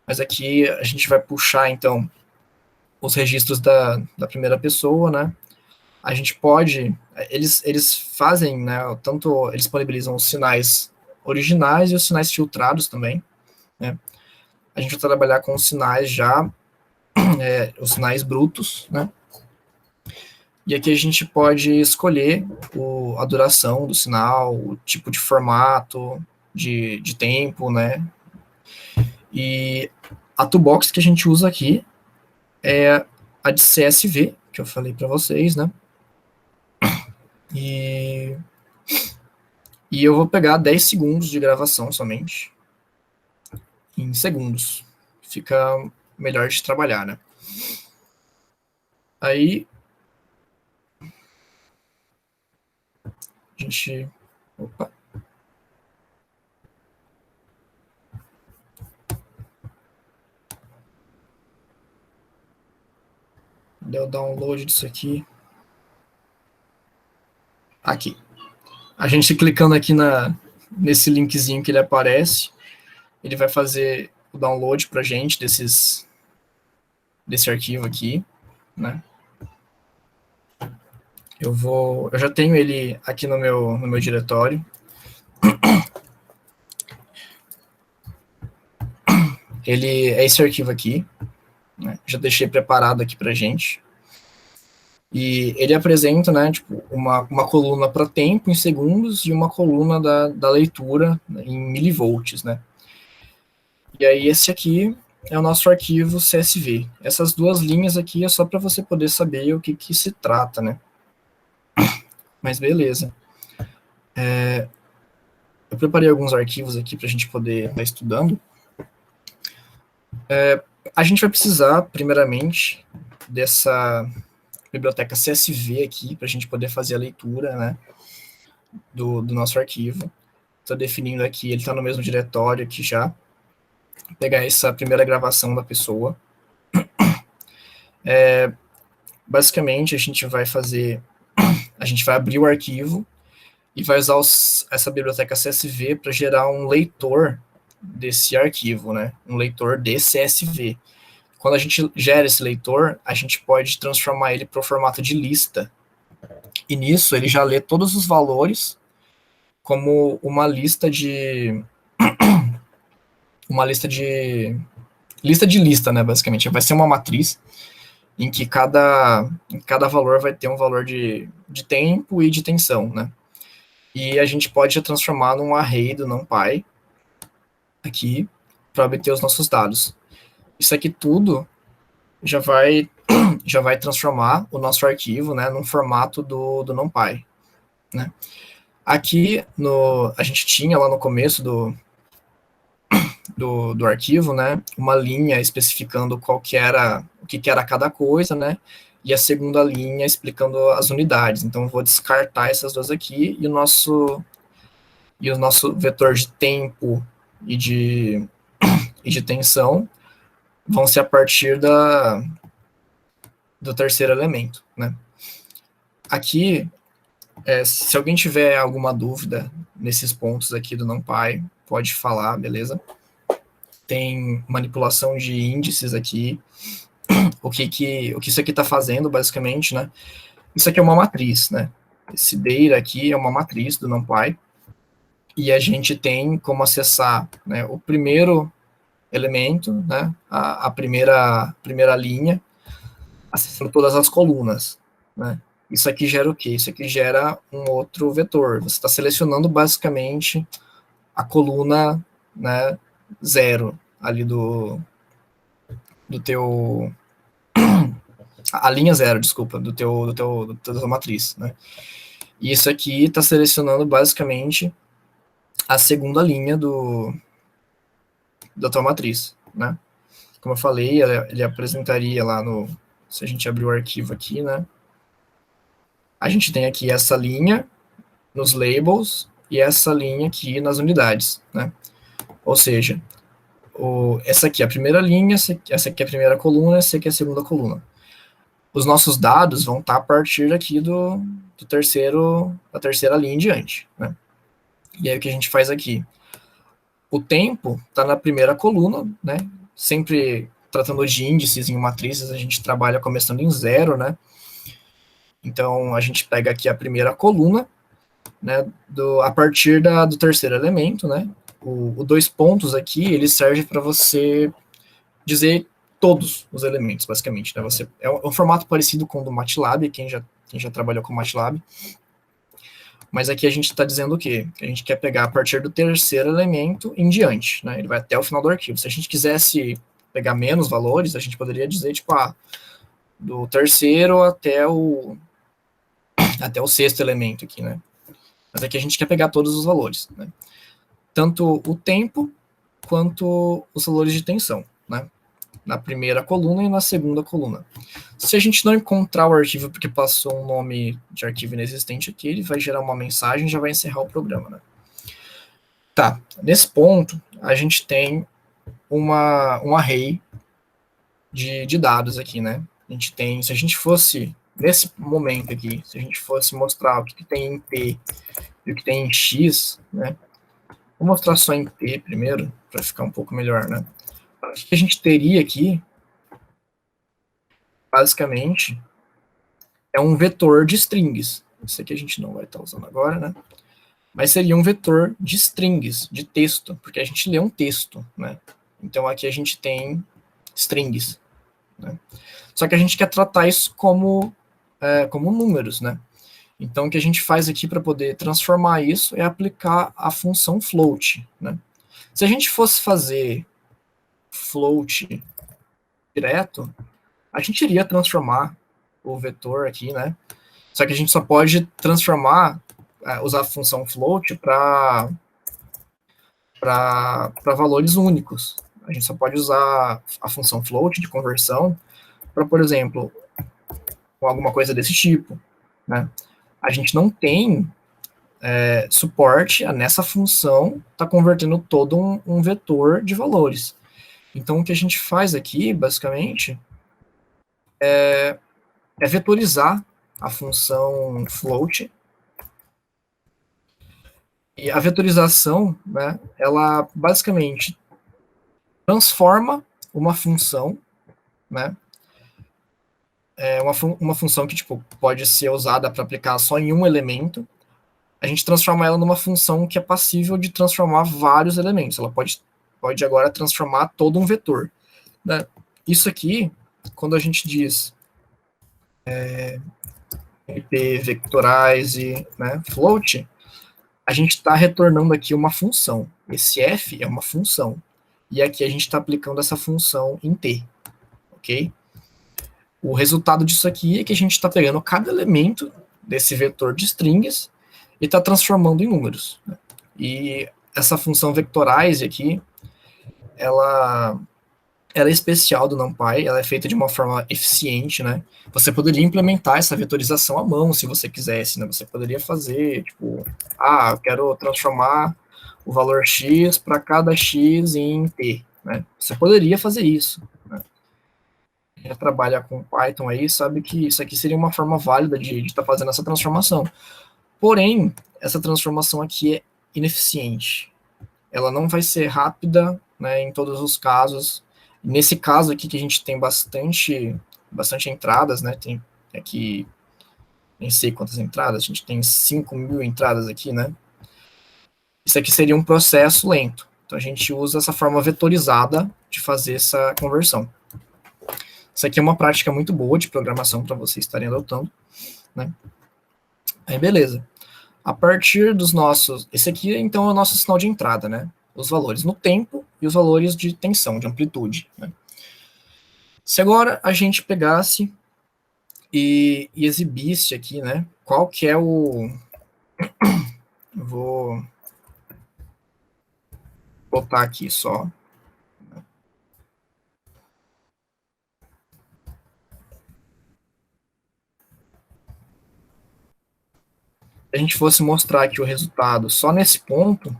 Mas aqui a gente vai puxar, então, os registros da primeira pessoa, né? A gente pode, eles fazem, né, tanto eles disponibilizam os sinais originais e os sinais filtrados também, né? A gente vai trabalhar com os sinais já, os sinais brutos, né? E aqui a gente pode escolher a duração do sinal, o tipo de formato, de tempo, né? E a toolbox que a gente usa aqui é a de CSV, que eu falei para vocês, né? E eu vou pegar 10 segundos de gravação somente, em segundos. Fica melhor de trabalhar, né? Aí, a gente... Opa. Deu download disso aqui. Aqui. A gente clicando aqui nesse linkzinho que ele aparece, ele vai fazer o download pra gente desse arquivo aqui, né? Eu já tenho ele aqui no meu diretório. Ele é esse arquivo aqui, né? Já deixei preparado aqui pra gente. E ele apresenta, né, tipo, uma coluna para tempo em segundos e uma coluna da leitura, né, em milivolts, né? E aí esse aqui é o nosso arquivo CSV. Essas duas linhas aqui é só para você poder saber o que se trata, né? Mas beleza. eu preparei alguns arquivos aqui para a gente poder estar estudando. A gente vai precisar, primeiramente, dessa biblioteca CSV aqui, para a gente poder fazer a leitura, né, do nosso arquivo. Estou definindo aqui, ele está no mesmo diretório aqui já. Vou pegar essa primeira gravação da pessoa. Basicamente, a gente vai abrir o arquivo e vai usar essa biblioteca CSV para gerar um leitor desse arquivo, né? Um leitor de CSV. Quando a gente gera esse leitor, a gente pode transformar ele para o formato de lista. E nisso, ele já lê todos os valores como uma lista de lista, né, basicamente. Vai ser uma matriz em que cada valor vai ter um valor de tempo e de tensão, né? E a gente pode transformar num array do NumPy aqui para obter os nossos dados. Isso aqui tudo já vai transformar o nosso arquivo, né, num formato do NumPy, né? Aqui a gente tinha lá no começo do arquivo, né, uma linha especificando o que era cada coisa, né, e a segunda linha explicando as unidades. Então, eu vou descartar essas duas aqui, e o nosso vetor de tempo e de tensão vão ser a partir do terceiro elemento, né. Aqui, se alguém tiver alguma dúvida nesses pontos aqui do NumPy, pode falar, beleza? Tem manipulação de índices aqui, o que isso aqui está fazendo, basicamente, né? Isso aqui é uma matriz, né? Esse data aqui é uma matriz do NumPy, e a gente tem como acessar, né, o primeiro elemento, né, a primeira linha, acessando todas as colunas, né? Isso aqui gera o quê? Isso aqui gera um outro vetor. Você está selecionando, basicamente, a coluna, né, 0, ali do teu... a linha 0, desculpa, da tua matriz, né? E isso aqui está selecionando, basicamente, a segunda linha da tua matriz, né? Como eu falei, ele apresentaria lá se a gente abrir o arquivo aqui, né? A gente tem aqui essa linha nos labels e essa linha aqui nas unidades, né? Ou seja, essa aqui é a primeira linha, essa aqui é a primeira coluna, essa aqui é a segunda coluna. Os nossos dados vão estar a partir aqui da terceira linha em diante, né? E aí o que a gente faz aqui? O tempo está na primeira coluna, né? Sempre tratando de índices em matrizes, a gente trabalha começando em 0, né? Então, a gente pega aqui a primeira coluna, né, a partir do terceiro elemento, né? O 2 pontos aqui, ele serve para você dizer todos os elementos, basicamente, né? É um formato parecido com o do MATLAB, quem já trabalhou com o MATLAB. Mas aqui a gente está dizendo o quê? Que a gente quer pegar a partir do terceiro elemento em diante, né? Ele vai até o final do arquivo. Se a gente quisesse pegar menos valores, a gente poderia dizer, tipo, do terceiro até o sexto elemento aqui, né? Mas aqui a gente quer pegar todos os valores, né? Tanto o tempo quanto os valores de tensão, né? Na primeira coluna e na segunda coluna. Se a gente não encontrar o arquivo porque passou um nome de arquivo inexistente aqui, ele vai gerar uma mensagem e já vai encerrar o programa, né? Tá, nesse ponto, a gente tem um array de dados aqui, né? A gente tem, se a gente fosse, nesse momento aqui, se a gente fosse mostrar o que tem em T e o que tem em X, né? Vou mostrar só em T primeiro, para ficar um pouco melhor, né? O que a gente teria aqui, basicamente, é um vetor de strings. Isso aqui a gente não vai estar usando agora, né? Mas seria um vetor de strings, de texto, porque a gente lê um texto, né? Então aqui a gente tem strings, né? Só que a gente quer tratar isso como números, né? Então o que a gente faz aqui para poder transformar isso é aplicar a função float, né? Se a gente fosse fazer float direto, a gente iria transformar o vetor aqui, né? Só que a gente só pode transformar, usar a função float para para valores únicos. A gente só pode usar a função float de conversão para, por exemplo, alguma coisa desse tipo, né? A gente não tem suporte a nessa função tá convertendo todo um vetor de valores. Então, o que a gente faz aqui, basicamente, é vetorizar a função float. E a vetorização, né, ela basicamente transforma uma função, né, uma função que tipo, pode ser usada para aplicar só em um elemento, a gente transforma ela numa função que é passível de transformar vários elementos. Ela pode agora transformar todo um vetor. Né? Isso aqui, quando a gente diz MP vectorize, né, float, a gente está retornando aqui uma função. Esse f é uma função. E aqui a gente está aplicando essa função em t. Ok? O resultado disso aqui é que a gente está pegando cada elemento desse vetor de strings e está transformando em números. Né? E essa função vectorize aqui, ela é especial do NumPy, ela é feita de uma forma eficiente, né? Você poderia implementar essa vetorização à mão, se você quisesse, né? Você poderia fazer, tipo, eu quero transformar o valor x para cada x em t, né? Você poderia fazer isso, né? Quem já trabalha com Python aí sabe que isso aqui seria uma forma válida de estar fazendo essa transformação. Porém, essa transformação aqui é ineficiente. Ela não vai ser rápida, né, em todos os casos. Nesse caso aqui que a gente tem bastante entradas, né, tem aqui, nem sei quantas entradas, a gente tem 5.000 entradas aqui, né. Isso aqui seria um processo lento. Então a gente usa essa forma vetorizada de fazer essa conversão. Isso aqui é uma prática muito boa de programação para vocês estarem adotando, né. Aí beleza. A partir dos nossos... Esse aqui, então, é o nosso sinal de entrada, né? Os valores no tempo e os valores de tensão, de amplitude. Né? Se agora a gente pegasse e exibisse aqui, né? Qual que é o... Eu vou botar aqui só. Se a gente fosse mostrar aqui o resultado só nesse ponto,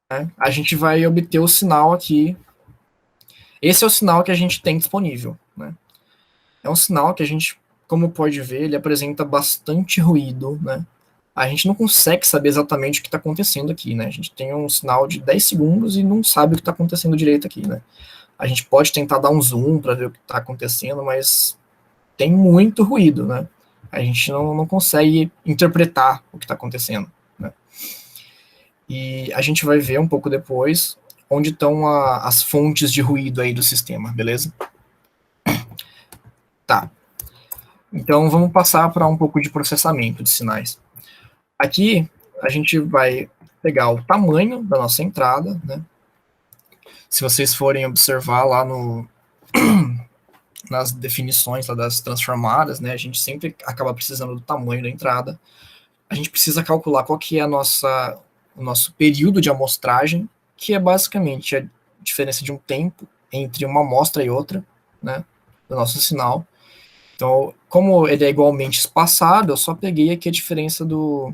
né, a gente vai obter o sinal aqui. Esse é o sinal que a gente tem disponível. Né? É um sinal que a gente, como pode ver, ele apresenta bastante ruído, né? A gente não consegue saber exatamente o que está acontecendo aqui, né? A gente tem um sinal de 10 segundos e não sabe o que está acontecendo direito aqui, né? A gente pode tentar dar um zoom para ver o que está acontecendo, mas tem muito ruído, né? A gente não consegue interpretar o que está acontecendo, né? E a gente vai ver um pouco depois onde estão as fontes de ruído aí do sistema, beleza? Tá. Então vamos passar para um pouco de processamento de sinais. Aqui a gente vai pegar o tamanho da nossa entrada, né? Se vocês forem observar lá nas definições lá das transformadas, né? A gente sempre acaba precisando do tamanho da entrada. A gente precisa calcular qual que é o nosso período de amostragem, que é basicamente a diferença de um tempo entre uma amostra e outra, né? Do nosso sinal. Então, como ele é igualmente espaçado, eu só peguei aqui a diferença do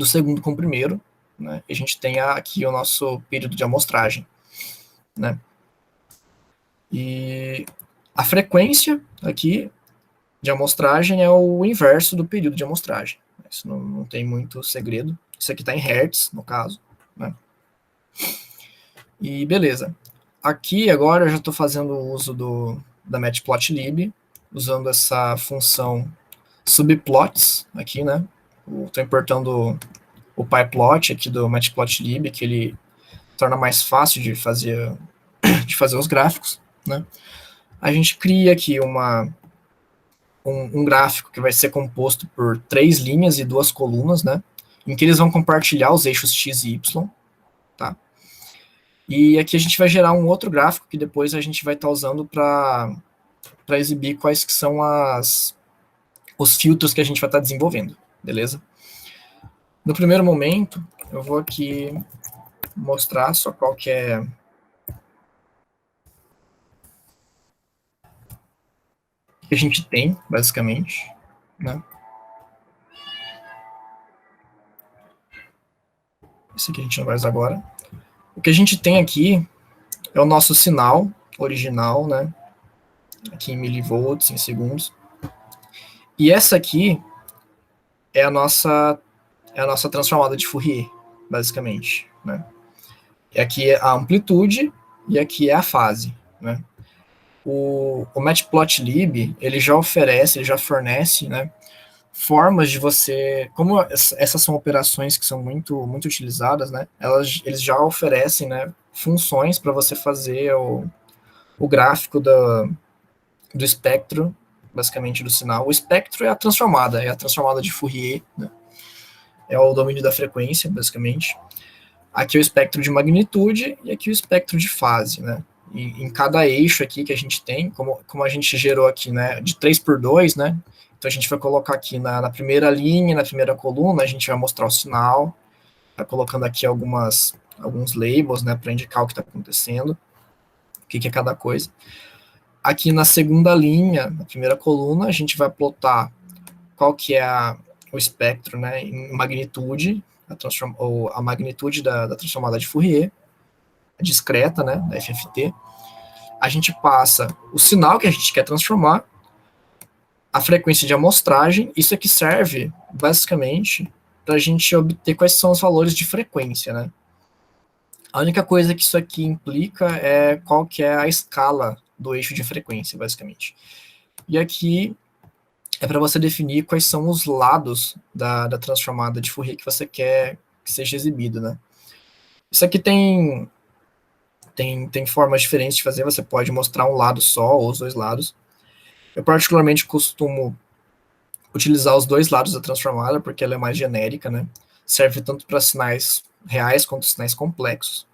segundo com o primeiro, né? E a gente tem aqui o nosso período de amostragem, né? E a frequência aqui de amostragem é o inverso do período de amostragem. Isso não tem muito segredo. Isso aqui está em Hertz, no caso, né? E beleza. Aqui agora eu já estou fazendo o uso da matplotlib, usando essa função subplots aqui, né? Estou importando o pyplot aqui do matplotlib, que ele torna mais fácil de fazer os gráficos, né? A gente cria aqui um gráfico que vai ser composto por 3 linhas e 2 colunas, né? Em que eles vão compartilhar os eixos x e y, tá? E aqui a gente vai gerar um outro gráfico que depois a gente vai estar usando para exibir quais que são os filtros que a gente vai estar desenvolvendo, beleza? No primeiro momento, eu vou aqui mostrar só qual que é que a gente tem, basicamente, né? Isso aqui a gente não vai usar agora. O que a gente tem aqui é o nosso sinal original, né? Aqui em milivolts, em segundos. E essa aqui é a nossa transformada de Fourier, basicamente, né? E aqui é a amplitude e aqui é a fase, né? O Matplotlib, ele já oferece, ele já fornece, né, formas de você, como essas são operações que são muito utilizadas, né, eles já oferecem, né, funções para você fazer o gráfico do espectro, basicamente do sinal. O espectro é a transformada de Fourier, né, é o domínio da frequência, basicamente. Aqui é o espectro de magnitude e aqui o espectro de fase, né. Em cada eixo aqui que a gente tem, como a gente gerou aqui, né, de 3 por 2, né, então a gente vai colocar aqui na primeira linha, na primeira coluna, a gente vai mostrar o sinal, tá colocando aqui alguns labels, né, para indicar o que está acontecendo, o que é cada coisa. Aqui na segunda linha, na primeira coluna, a gente vai plotar qual que é o espectro, né, em magnitude, a magnitude da transformada de Fourier, discreta, né, da FFT. A gente passa o sinal que a gente quer transformar, a frequência de amostragem, isso aqui serve, basicamente, para a gente obter quais são os valores de frequência, né? A única coisa que isso aqui implica é qual que é a escala do eixo de frequência, basicamente. E aqui é para você definir quais são os lados da transformada de Fourier que você quer que seja exibido, né? Isso aqui tem formas diferentes de fazer, você pode mostrar um lado só ou os dois lados. Eu particularmente costumo utilizar os dois lados da transformada, porque ela é mais genérica, né? Serve tanto para sinais reais quanto sinais complexos.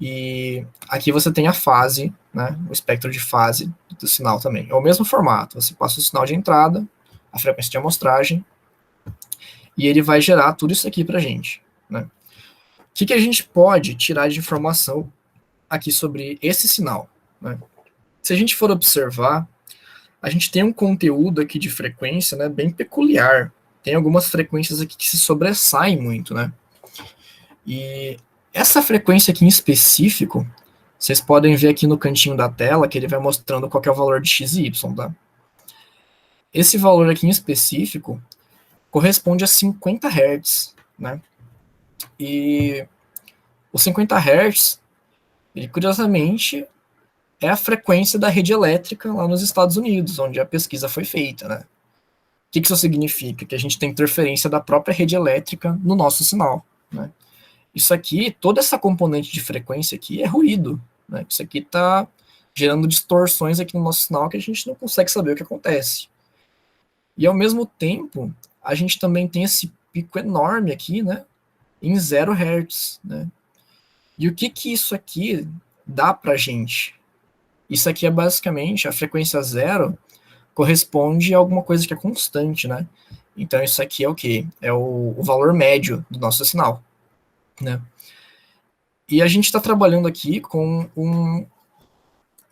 E aqui você tem a fase, né? O espectro de fase do sinal também. É o mesmo formato, você passa o sinal de entrada, a frequência de amostragem, e ele vai gerar tudo isso aqui para a gente, né? O que a gente pode tirar de informação aqui sobre esse sinal, né? Se a gente for observar, a gente tem um conteúdo aqui de frequência, né, bem peculiar. Tem algumas frequências aqui que se sobressaem muito, né? E essa frequência aqui em específico, vocês podem ver aqui no cantinho da tela que ele vai mostrando qual que é o valor de x e y, tá? Esse valor aqui em específico corresponde a 50 Hz, né? E os 50 Hz, ele, curiosamente, é a frequência da rede elétrica lá nos Estados Unidos, onde a pesquisa foi feita, né? O que isso significa? Que a gente tem interferência da própria rede elétrica no nosso sinal, né? Isso aqui, toda essa componente de frequência aqui é ruído, né? Isso aqui está gerando distorções aqui no nosso sinal que a gente não consegue saber o que acontece. E ao mesmo tempo, a gente também tem esse pico enorme aqui, né? Em 0 Hz, né? E o que isso aqui dá pra gente? Isso aqui é basicamente a frequência zero corresponde a alguma coisa que é constante, né? Então isso aqui é o quê? É o valor médio do nosso sinal, né? E a gente está trabalhando aqui com um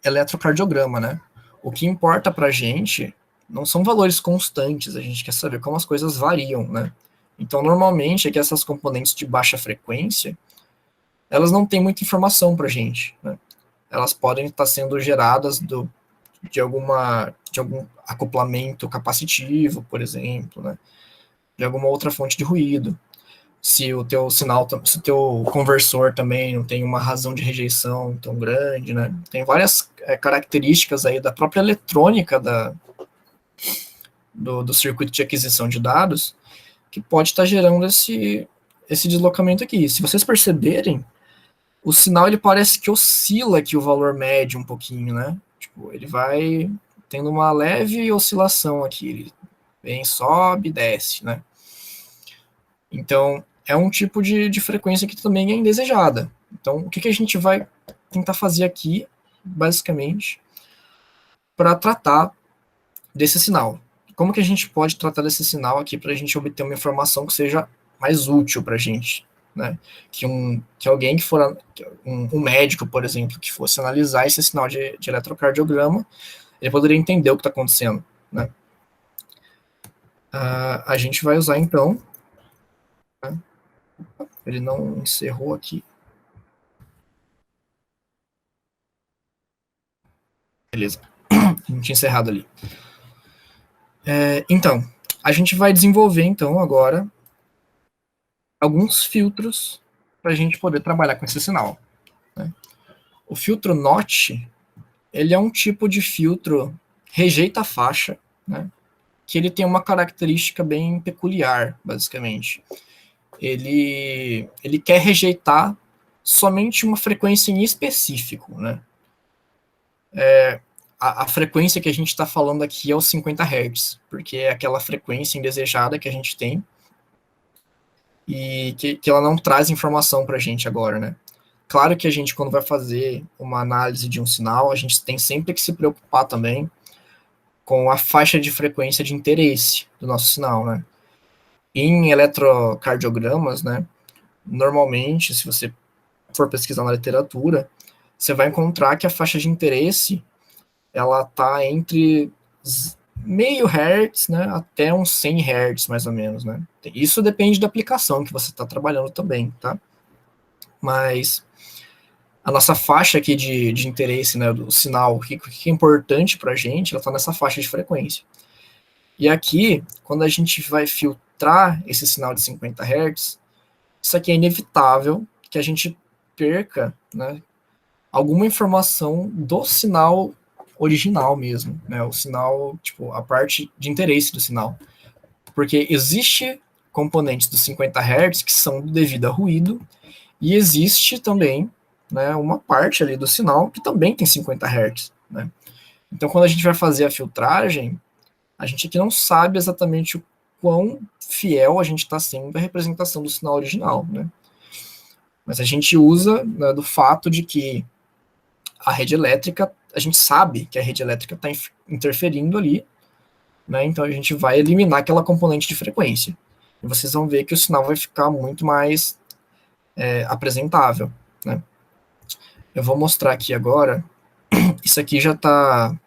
eletrocardiograma, né? O que importa para a gente não são valores constantes, a gente quer saber como as coisas variam, né? Então, normalmente, é que essas componentes de baixa frequência, elas não têm muita informação para a gente, né? Elas podem estar sendo geradas de algum acoplamento capacitivo, por exemplo, né? De alguma outra fonte de ruído. Se o teu sinal, se o teu conversor também não tem uma razão de rejeição tão grande, né? Tem várias características aí da própria eletrônica do circuito de aquisição de dados que pode estar gerando esse deslocamento aqui. Se vocês perceberem, o sinal ele parece que oscila aqui o valor médio um pouquinho, né? Tipo, ele vai tendo uma leve oscilação aqui, ele vem, sobe, desce, né? Então, é um tipo de frequência que também é indesejada. Então, o que a gente vai tentar fazer aqui, basicamente, para tratar desse sinal? Como que a gente pode tratar desse sinal aqui para a gente obter uma informação que seja mais útil para a gente, né? Que alguém que for um médico, por exemplo, que fosse analisar esse sinal de eletrocardiograma, ele poderia entender o que está acontecendo, né? A gente vai usar então, né? Ele não encerrou aqui. Beleza, não tinha encerrado ali. Então, a gente vai desenvolver então agora alguns filtros para a gente poder trabalhar com esse sinal, né? O filtro NOT, ele é um tipo de filtro rejeita faixa, né? Que ele tem uma característica bem peculiar, basicamente. Ele quer rejeitar somente uma frequência em específico, né? A frequência que a gente está falando aqui é os 50 Hz, porque é aquela frequência indesejada que a gente tem e que ela não traz informação para a gente agora, né? Claro que a gente, quando vai fazer uma análise de um sinal, a gente tem sempre que se preocupar também com a faixa de frequência de interesse do nosso sinal, né? Em eletrocardiogramas, né, normalmente, se você for pesquisar na literatura, você vai encontrar que a faixa de interesse ela está entre meio hertz, né, até uns 100 hertz, mais ou menos, né. Isso depende da aplicação que você está trabalhando também, tá? Mas a nossa faixa aqui de interesse, né, do sinal, o que é importante para a gente, ela está nessa faixa de frequência. E aqui, quando a gente vai filtrar esse sinal de 50 Hz, isso aqui é inevitável que a gente perca, né, alguma informação do sinal original mesmo, né, o sinal, tipo, a parte de interesse do sinal. Porque existe componentes dos 50 Hz que são devido a ruído, e existe também, né, uma parte ali do sinal que também tem 50 Hz, né. Então, quando a gente vai fazer a filtragem, a gente aqui não sabe exatamente o quão fiel a gente está sendo à representação do sinal original, né? Mas a gente usa, né, do fato de que a rede elétrica, a gente sabe que a rede elétrica está interferindo ali, né? Então a gente vai eliminar aquela componente de frequência. E vocês vão ver que o sinal vai ficar muito mais apresentável, né? Eu vou mostrar aqui agora. Isso aqui já está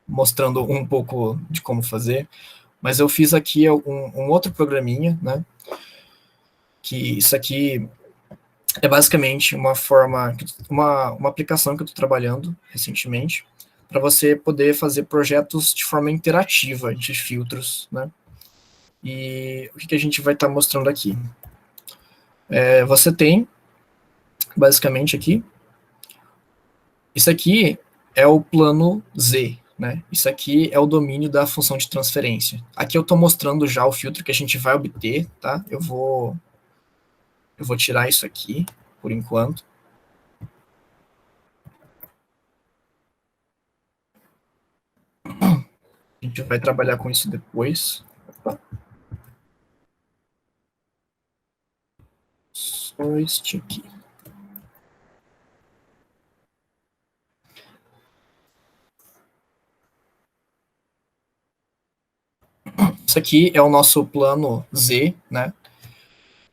mostrando um pouco de como fazer, mas eu fiz aqui um outro programinha, né? Que isso aqui é basicamente uma aplicação que eu estou trabalhando recentemente para você poder fazer projetos de forma interativa de filtros, né? E o que a gente vai estar mostrando aqui? Você tem, basicamente aqui, isso aqui é o plano Z, né? Isso aqui é o domínio da função de transferência. Aqui eu estou mostrando já o filtro que a gente vai obter, tá? Eu vou tirar isso aqui, por enquanto. A gente vai trabalhar com isso depois. Opa. Só este aqui. Isso aqui é o nosso plano Z, né?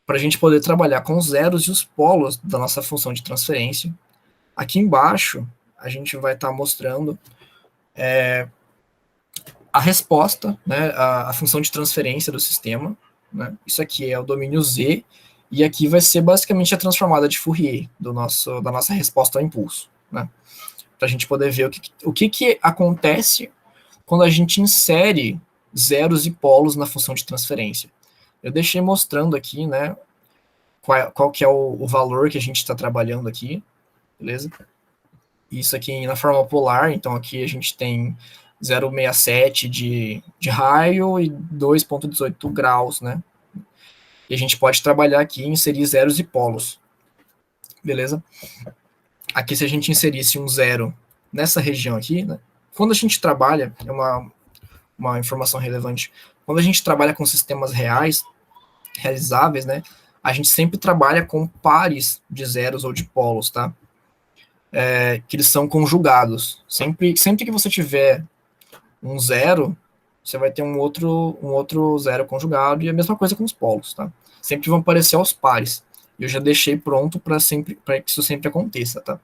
Para a gente poder trabalhar com os zeros e os polos da nossa função de transferência. Aqui embaixo, a gente vai estar mostrando a resposta, né, a função de transferência do sistema, né? Isso aqui é o domínio Z, e aqui vai ser basicamente a transformada de Fourier da nossa resposta ao impulso, né? Para a gente poder ver o que acontece quando a gente insere zeros e polos na função de transferência. Eu deixei mostrando aqui, né, qual que é o valor que a gente está trabalhando aqui, beleza? Isso aqui na forma polar, então aqui a gente tem 0,67 de raio e 2,18 graus, né? E a gente pode trabalhar aqui e inserir zeros e polos, beleza? Aqui, se a gente inserisse um zero nessa região aqui, né? Quando a gente trabalha, é uma informação relevante, quando a gente trabalha com sistemas reais, realizáveis, né? A gente sempre trabalha com pares de zeros ou de polos, tá? Que eles são conjugados. Sempre que você tiver um zero, você vai ter um outro zero conjugado, e a mesma coisa com os polos, tá? Sempre vão aparecer aos pares. Eu já deixei pronto para que isso sempre aconteça, tá?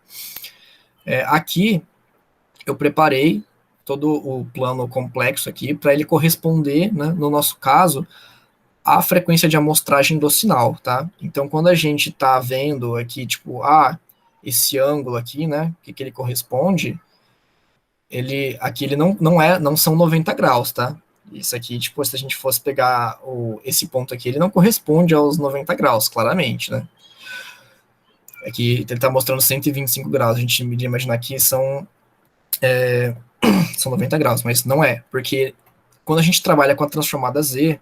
Aqui, eu preparei todo o plano complexo aqui para ele corresponder, né, no nosso caso, à frequência de amostragem do sinal, tá? Então, quando a gente está vendo aqui, tipo, esse ângulo aqui, né, que ele corresponde, ele não são 90 graus, tá? Isso aqui, tipo, se a gente fosse pegar esse ponto aqui, ele não corresponde aos 90 graus, claramente, né? Aqui ele está mostrando 125 graus, a gente iria imaginar que são 90 graus, mas não é, porque quando a gente trabalha com a transformada Z,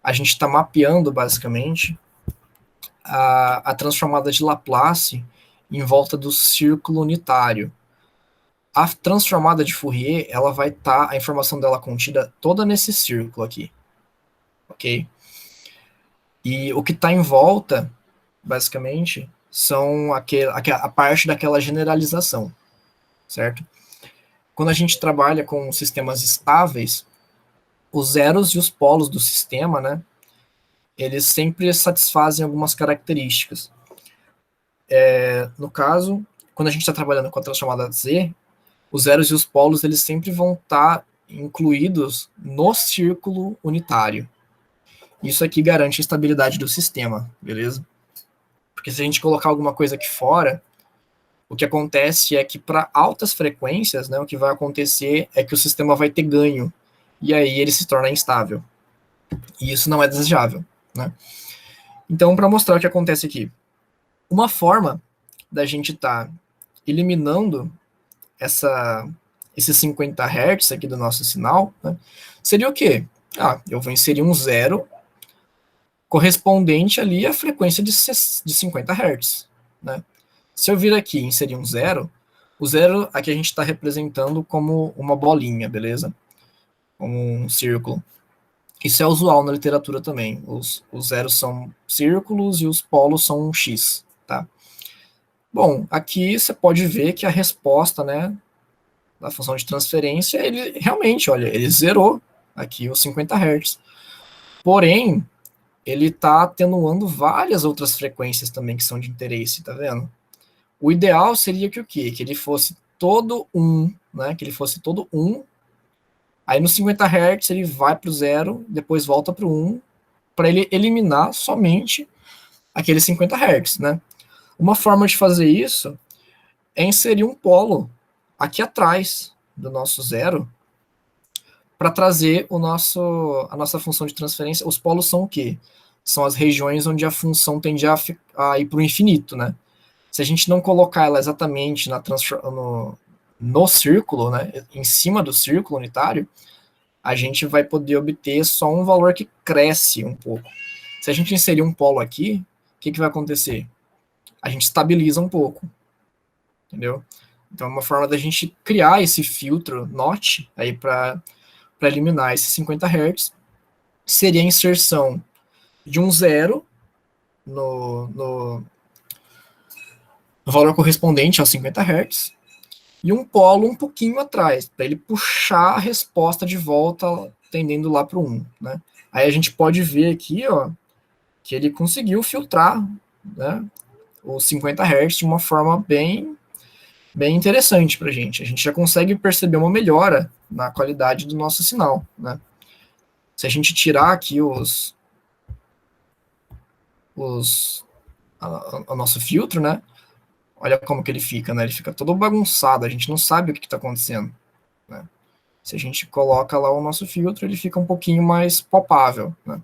a gente está mapeando, basicamente, a transformada de Laplace em volta do círculo unitário. A transformada de Fourier, ela vai estar, a informação dela contida toda nesse círculo aqui, ok? E o que está em volta, basicamente, são a parte daquela generalização, certo? Quando a gente trabalha com sistemas estáveis, os zeros e os polos do sistema, né, eles sempre satisfazem algumas características. No caso, quando a gente está trabalhando com a transformada Z, os zeros e os polos, eles sempre vão estar incluídos no círculo unitário. Isso aqui garante a estabilidade do sistema, beleza? Porque se a gente colocar alguma coisa aqui fora, o que acontece é que para altas frequências, né, o que vai acontecer é que o sistema vai ter ganho, e aí ele se torna instável. E isso não é desejável, né? Então, para mostrar o que acontece aqui, uma forma da gente estar eliminando esses 50 Hz aqui do nosso sinal, né, seria o quê? Eu vou inserir um zero correspondente ali à frequência de 50 Hz. Né? Se eu vir aqui e inserir um zero, o zero aqui a gente está representando como uma bolinha, beleza? Como um círculo. Isso é usual na literatura também. Os zeros são círculos e os polos são um X, tá? Bom, aqui você pode ver que a resposta, né, da função de transferência, ele realmente, olha, ele zerou aqui os 50 Hz. Porém, ele está atenuando várias outras frequências também que são de interesse, tá vendo? O ideal seria que o quê? Que ele fosse todo 1, né? Que ele fosse todo 1. Aí no 50 Hz ele vai para o 0, depois volta para o 1, para ele eliminar somente aqueles 50 Hz, né? Uma forma de fazer isso é inserir um polo aqui atrás do nosso 0 para trazer a nossa função de transferência. Os polos são o quê? São as regiões onde a função tende a ir para o infinito, né? Se a gente não colocar ela exatamente no círculo, né, em cima do círculo unitário, a gente vai poder obter só um valor que cresce um pouco. Se a gente inserir um polo aqui, o que vai acontecer? A gente estabiliza um pouco, entendeu? Então, é uma forma da gente criar esse filtro NOT aí para eliminar esses 50 Hz, seria a inserção de um zero no valor correspondente aos 50 Hz, e um polo um pouquinho atrás, para ele puxar a resposta de volta, tendendo lá para o 1. Né? Aí a gente pode ver aqui, ó, que ele conseguiu filtrar, né, os 50 Hz de uma forma bem interessante para a gente. A gente já consegue perceber uma melhora na qualidade do nosso sinal. Né? Se a gente tirar aqui o nosso filtro, né, olha como que ele fica, né? Ele fica todo bagunçado, a gente não sabe o que está acontecendo. Né? Se a gente coloca lá o nosso filtro, ele fica um pouquinho mais palpável. Né?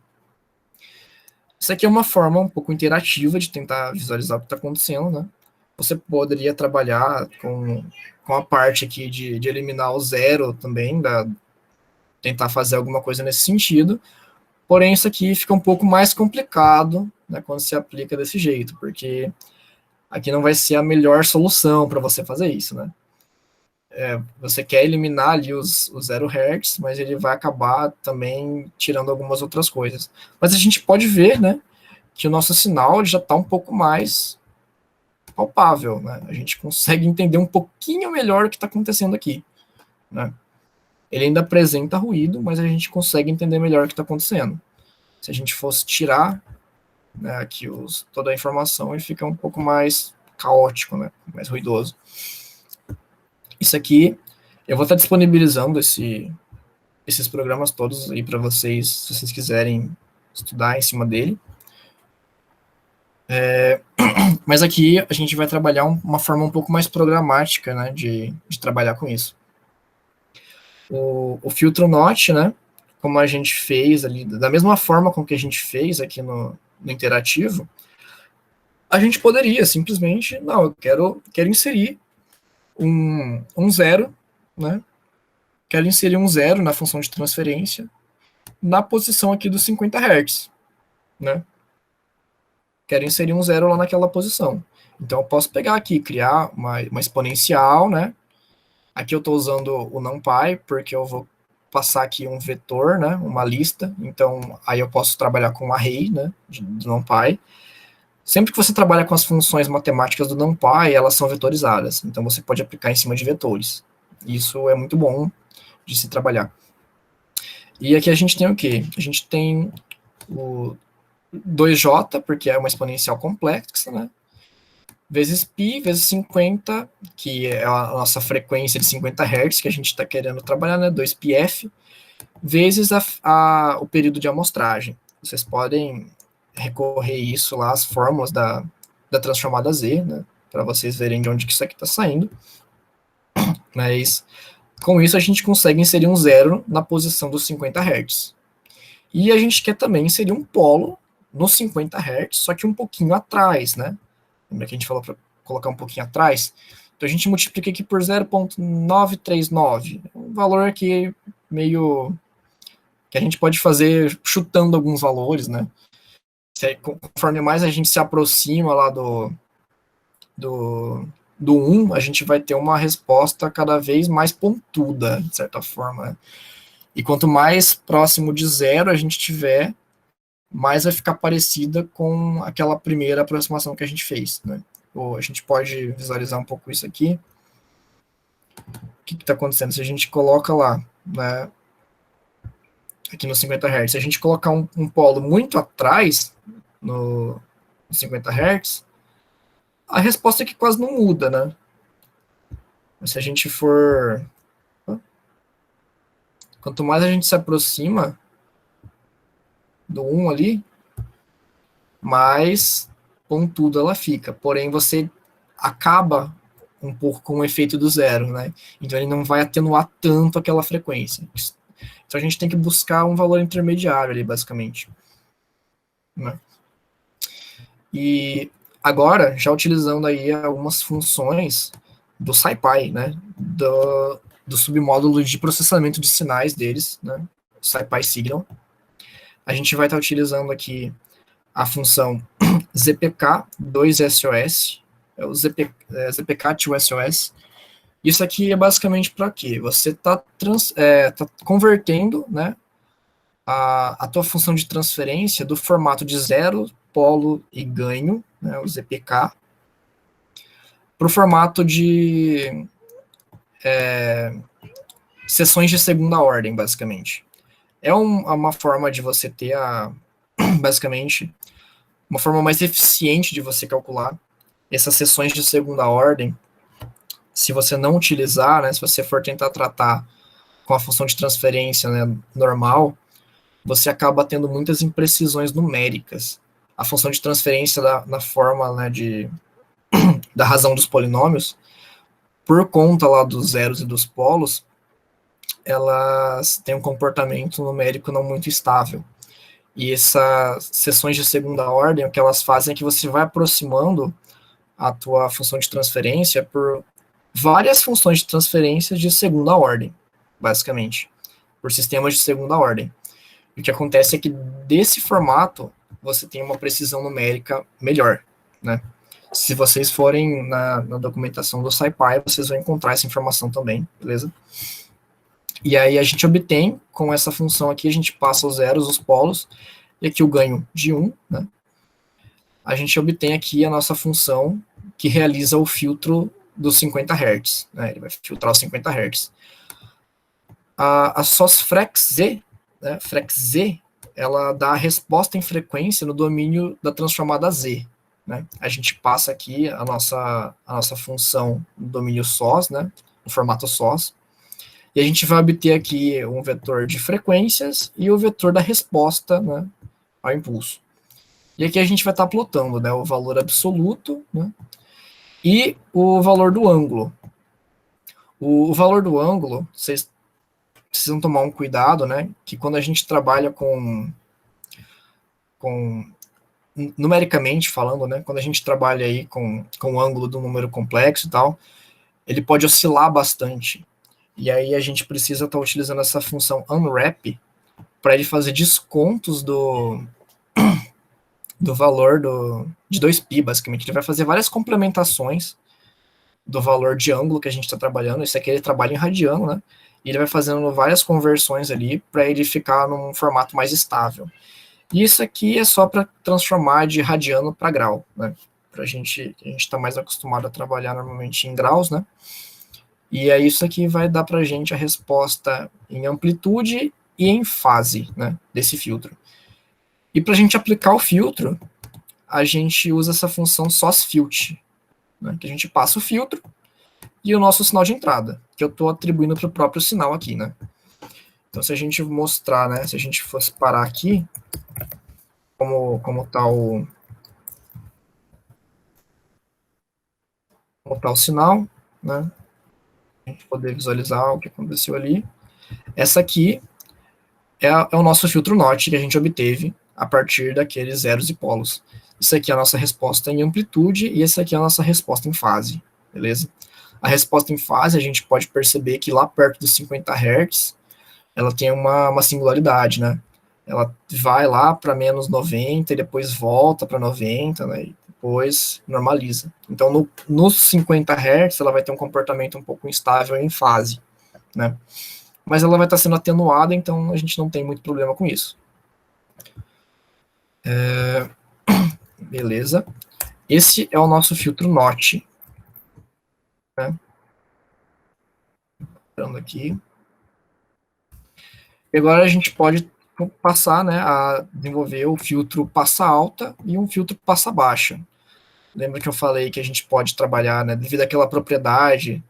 Isso aqui é uma forma um pouco interativa de tentar visualizar o que está acontecendo. Né? Você poderia trabalhar com a parte aqui de eliminar o zero também, tentar fazer alguma coisa nesse sentido. Porém, isso aqui fica um pouco mais complicado, né, quando se aplica desse jeito, porque aqui não vai ser a melhor solução para você fazer isso, né? Você quer eliminar ali os 0 Hz, mas ele vai acabar também tirando algumas outras coisas. Mas a gente pode ver, né, que o nosso sinal já está um pouco mais palpável, né? A gente consegue entender um pouquinho melhor o que está acontecendo aqui, né? ele ainda apresenta ruído, mas a gente consegue entender melhor o que está acontecendo. Se a gente fosse tirar, né, aqui toda a informação, ele fica um pouco mais caótico, né, mais ruidoso. Isso aqui, eu vou estar disponibilizando esses programas todos aí para vocês, se vocês quiserem estudar em cima dele. Mas aqui a gente vai trabalhar uma forma um pouco mais programática, né, de trabalhar com isso. O filtro NOT, né, como a gente fez ali, da mesma forma com que a gente fez aqui no interativo, a gente poderia simplesmente, não, eu quero inserir um zero, né, quero inserir um zero na função de transferência na posição aqui dos 50 Hz, né, quero inserir um zero lá naquela posição. Então eu posso pegar aqui, criar uma exponencial, né, aqui eu estou usando o NumPy, porque eu vou passar aqui um vetor, né, uma lista, então aí eu posso trabalhar com um array, né, do NumPy. Sempre que você trabalha com as funções matemáticas do NumPy, elas são vetorizadas, então você pode aplicar em cima de vetores. Isso é muito bom de se trabalhar. E aqui a gente tem o quê? A gente tem o 2j, porque é uma exponencial complexa, né, vezes π, vezes 50, que é a nossa frequência de 50 Hz que a gente está querendo trabalhar, né, 2πf, vezes o período de amostragem. Vocês podem recorrer isso lá, as fórmulas da transformada Z, né, para vocês verem de onde que isso aqui está saindo. Mas, com isso, a gente consegue inserir um zero na posição dos 50 Hz. E a gente quer também inserir um polo nos 50 Hz, só que um pouquinho atrás, né? Lembra que a gente falou para colocar um pouquinho atrás? Então a gente multiplica aqui por 0,939, um valor aqui meio que a gente pode fazer chutando alguns valores, né? Conforme mais a gente se aproxima lá do 1, a gente vai ter uma resposta cada vez mais pontuda, de certa forma. Né? E quanto mais próximo de 0 a gente tiver, mais vai ficar parecida com aquela primeira aproximação que a gente fez. Né? A gente pode visualizar um pouco isso aqui. O que está acontecendo? Se a gente coloca lá, né, aqui no 50 Hz, se a gente colocar um polo muito atrás, no 50 Hz, a resposta aqui quase não muda, né? Mas se a gente for... Quanto mais a gente se aproxima do 1 ali, mais pontuda ela fica. Porém, você acaba um pouco com o efeito do zero, né? Então ele não vai atenuar tanto aquela frequência. Então a gente tem que buscar um valor intermediário ali, basicamente. Né? E agora, já utilizando aí algumas funções do SciPy, né? Do submódulo de processamento de sinais deles, né? SciPy Signal. A gente vai estar utilizando aqui a função ZPK2SOS, o ZPK2SOS. Isso aqui é basicamente para quê? Você está convertendo, né, a tua função de transferência do formato de zero, polo e ganho, né, o ZPK, para o formato de seções de segunda ordem, basicamente. É uma forma de você ter basicamente, uma forma mais eficiente de você calcular essas seções de segunda ordem. Se você não utilizar, né, se você for tentar tratar com a função de transferência, né, normal, você acaba tendo muitas imprecisões numéricas. A função de transferência na forma, né, da razão dos polinômios, por conta lá dos zeros e dos polos, elas têm um comportamento numérico não muito estável. E essas seções de segunda ordem, o que elas fazem é que você vai aproximando a tua função de transferência por várias funções de transferência de segunda ordem, basicamente, por sistemas de segunda ordem. E o que acontece é que desse formato você tem uma precisão numérica melhor, né? Se vocês forem na documentação do SciPy, vocês vão encontrar essa informação também, beleza? E aí a gente obtém, com essa função aqui, a gente passa os zeros, os polos, e aqui o ganho de 1, né? A gente obtém aqui a nossa função que realiza o filtro dos 50 Hz, né? Ele vai filtrar os 50 Hz. A SOS-FREC-Z, né, FREC-Z, ela dá a resposta em frequência no domínio da transformada Z. Né? A gente passa aqui a nossa função no domínio SOS, né, no formato SOS, e a gente vai obter aqui um vetor de frequências e o vetor da resposta, né, ao impulso. E aqui a gente vai estar plotando, né, o valor absoluto, né, e o valor do ângulo. O valor do ângulo, vocês precisam tomar um cuidado, né, que quando a gente trabalha com numericamente falando, né, quando a gente trabalha aí com o ângulo do número complexo e tal, ele pode oscilar bastante. E aí a gente precisa estar utilizando essa função unwrap para ele fazer descontos do valor de 2π, basicamente. Ele vai fazer várias complementações do valor de ângulo que a gente está trabalhando. Esse aqui ele trabalha em radiano, né? E ele vai fazendo várias conversões ali para ele ficar num formato mais estável. E isso aqui é só para transformar de radiano para grau, né? A gente está mais acostumado a trabalhar normalmente em graus, né? E aí isso aqui vai dar para a gente a resposta em amplitude e em fase, né, desse filtro. E para a gente aplicar o filtro, a gente usa essa função SOSFilter, né, que a gente passa o filtro e o nosso sinal de entrada, que eu estou atribuindo para o próprio sinal aqui, né. Então, se a gente mostrar, né, se a gente fosse parar aqui, como está o sinal, né, a gente poder visualizar o que aconteceu ali. Essa aqui é o nosso filtro NOT que a gente obteve a partir daqueles zeros e polos. Isso aqui é a nossa resposta em amplitude e essa aqui é a nossa resposta em fase, beleza? A resposta em fase, a gente pode perceber que lá perto dos 50 Hz, ela tem uma singularidade, né? Ela vai lá para menos 90 e depois volta para 90, né? E depois normaliza. Então, nos 50 Hz, ela vai ter um comportamento um pouco instável em fase, né? Mas ela vai estar sendo atenuada, então a gente não tem muito problema com isso. Beleza. Esse é o nosso filtro NOT. Né? Entrando aqui. E agora a gente pode passar, né, a desenvolver o filtro passa alta e um filtro passa baixa. Lembra que eu falei que a gente pode trabalhar, né, devido àquela propriedade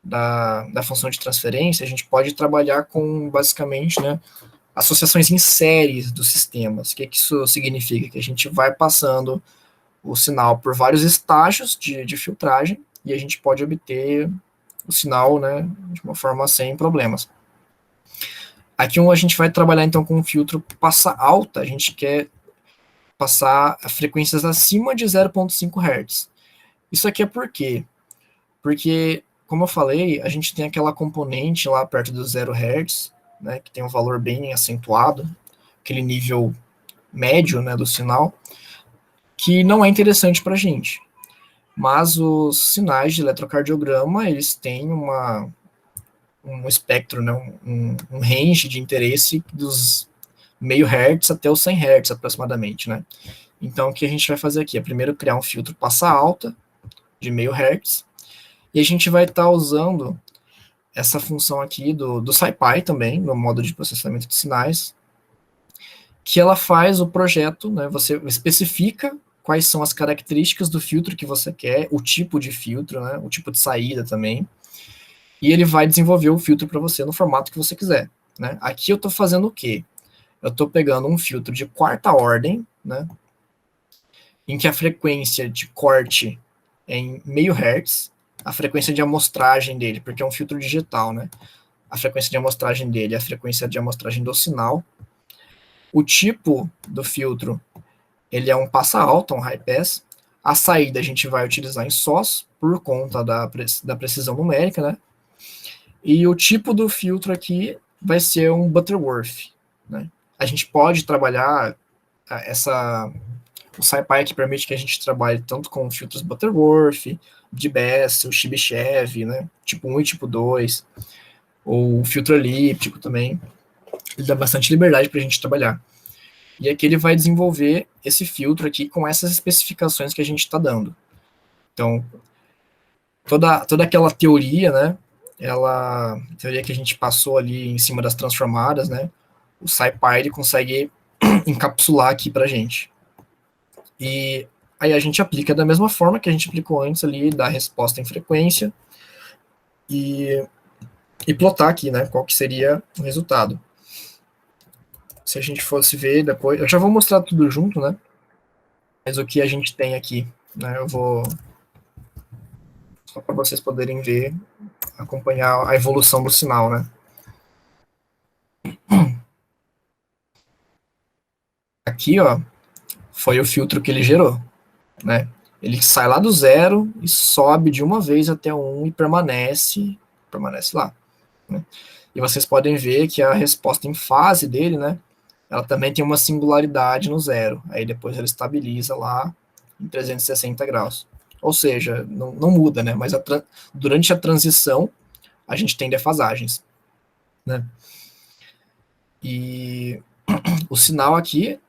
da função de transferência, a gente pode trabalhar com, basicamente, né, associações em séries dos sistemas. O que isso significa? Que a gente vai passando o sinal por vários estágios de filtragem e a gente pode obter o sinal, né, de uma forma sem problemas. Aqui a gente vai trabalhar então com um filtro passa alta, a gente quer passar a frequências acima de 0,5 Hz. Isso aqui é por quê? Porque, como eu falei, a gente tem aquela componente lá perto do 0 Hz, né, que tem um valor bem acentuado, aquele nível médio, né, do sinal, que não é interessante para a gente. Mas os sinais de eletrocardiograma, eles têm um espectro, né, um range de interesse dos meio hertz até os 100 hertz aproximadamente, né? Então, o que a gente vai fazer aqui é primeiro criar um filtro passa alta de meio hertz, e a gente vai estar usando essa função aqui do SciPy também, no modo de processamento de sinais, que ela faz o projeto, né, você especifica quais são as características do filtro que você quer, o tipo de filtro, né, o tipo de saída também, e ele vai desenvolver o filtro para você no formato que você quiser. Né? Aqui eu estou fazendo o quê? Eu estou pegando um filtro de quarta ordem, né, em que a frequência de corte é em meio hertz, a frequência de amostragem dele, porque é um filtro digital, né? A frequência de amostragem dele é a frequência de amostragem do sinal. O tipo do filtro, ele é um passa alta, um high pass. A saída a gente vai utilizar em SOS, por conta da precisão numérica, né? E o tipo do filtro aqui vai ser um Butterworth, né? A gente pode trabalhar o SciPy que permite que a gente trabalhe tanto com filtros Butterworth, DBS, o Chebyshev, né? Tipo 1 e tipo 2, ou o filtro elíptico também. Ele dá bastante liberdade para a gente trabalhar. E aqui ele vai desenvolver esse filtro aqui com essas especificações que a gente está dando. Então, toda aquela teoria, né, ela, a teoria que a gente passou ali em cima das transformadas, né? O SciPy ele consegue encapsular aqui pra gente. E aí a gente aplica da mesma forma que a gente aplicou antes ali, da resposta em frequência e plotar aqui, né, qual que seria o resultado. Se a gente fosse ver depois, eu já vou mostrar tudo junto, né, mas o que a gente tem aqui, né, eu vou, só para vocês poderem ver, acompanhar a evolução do sinal, né. Aqui, ó, foi o filtro que ele gerou, né, ele sai lá do zero e sobe de uma vez até o 1 e permanece lá, né. E vocês podem ver que a resposta em fase dele, né, ela também tem uma singularidade no zero. Aí depois ela estabiliza lá em 360 graus. Ou seja, não muda, né? Mas durante a transição, a gente tem defasagens, né? E o sinal aqui,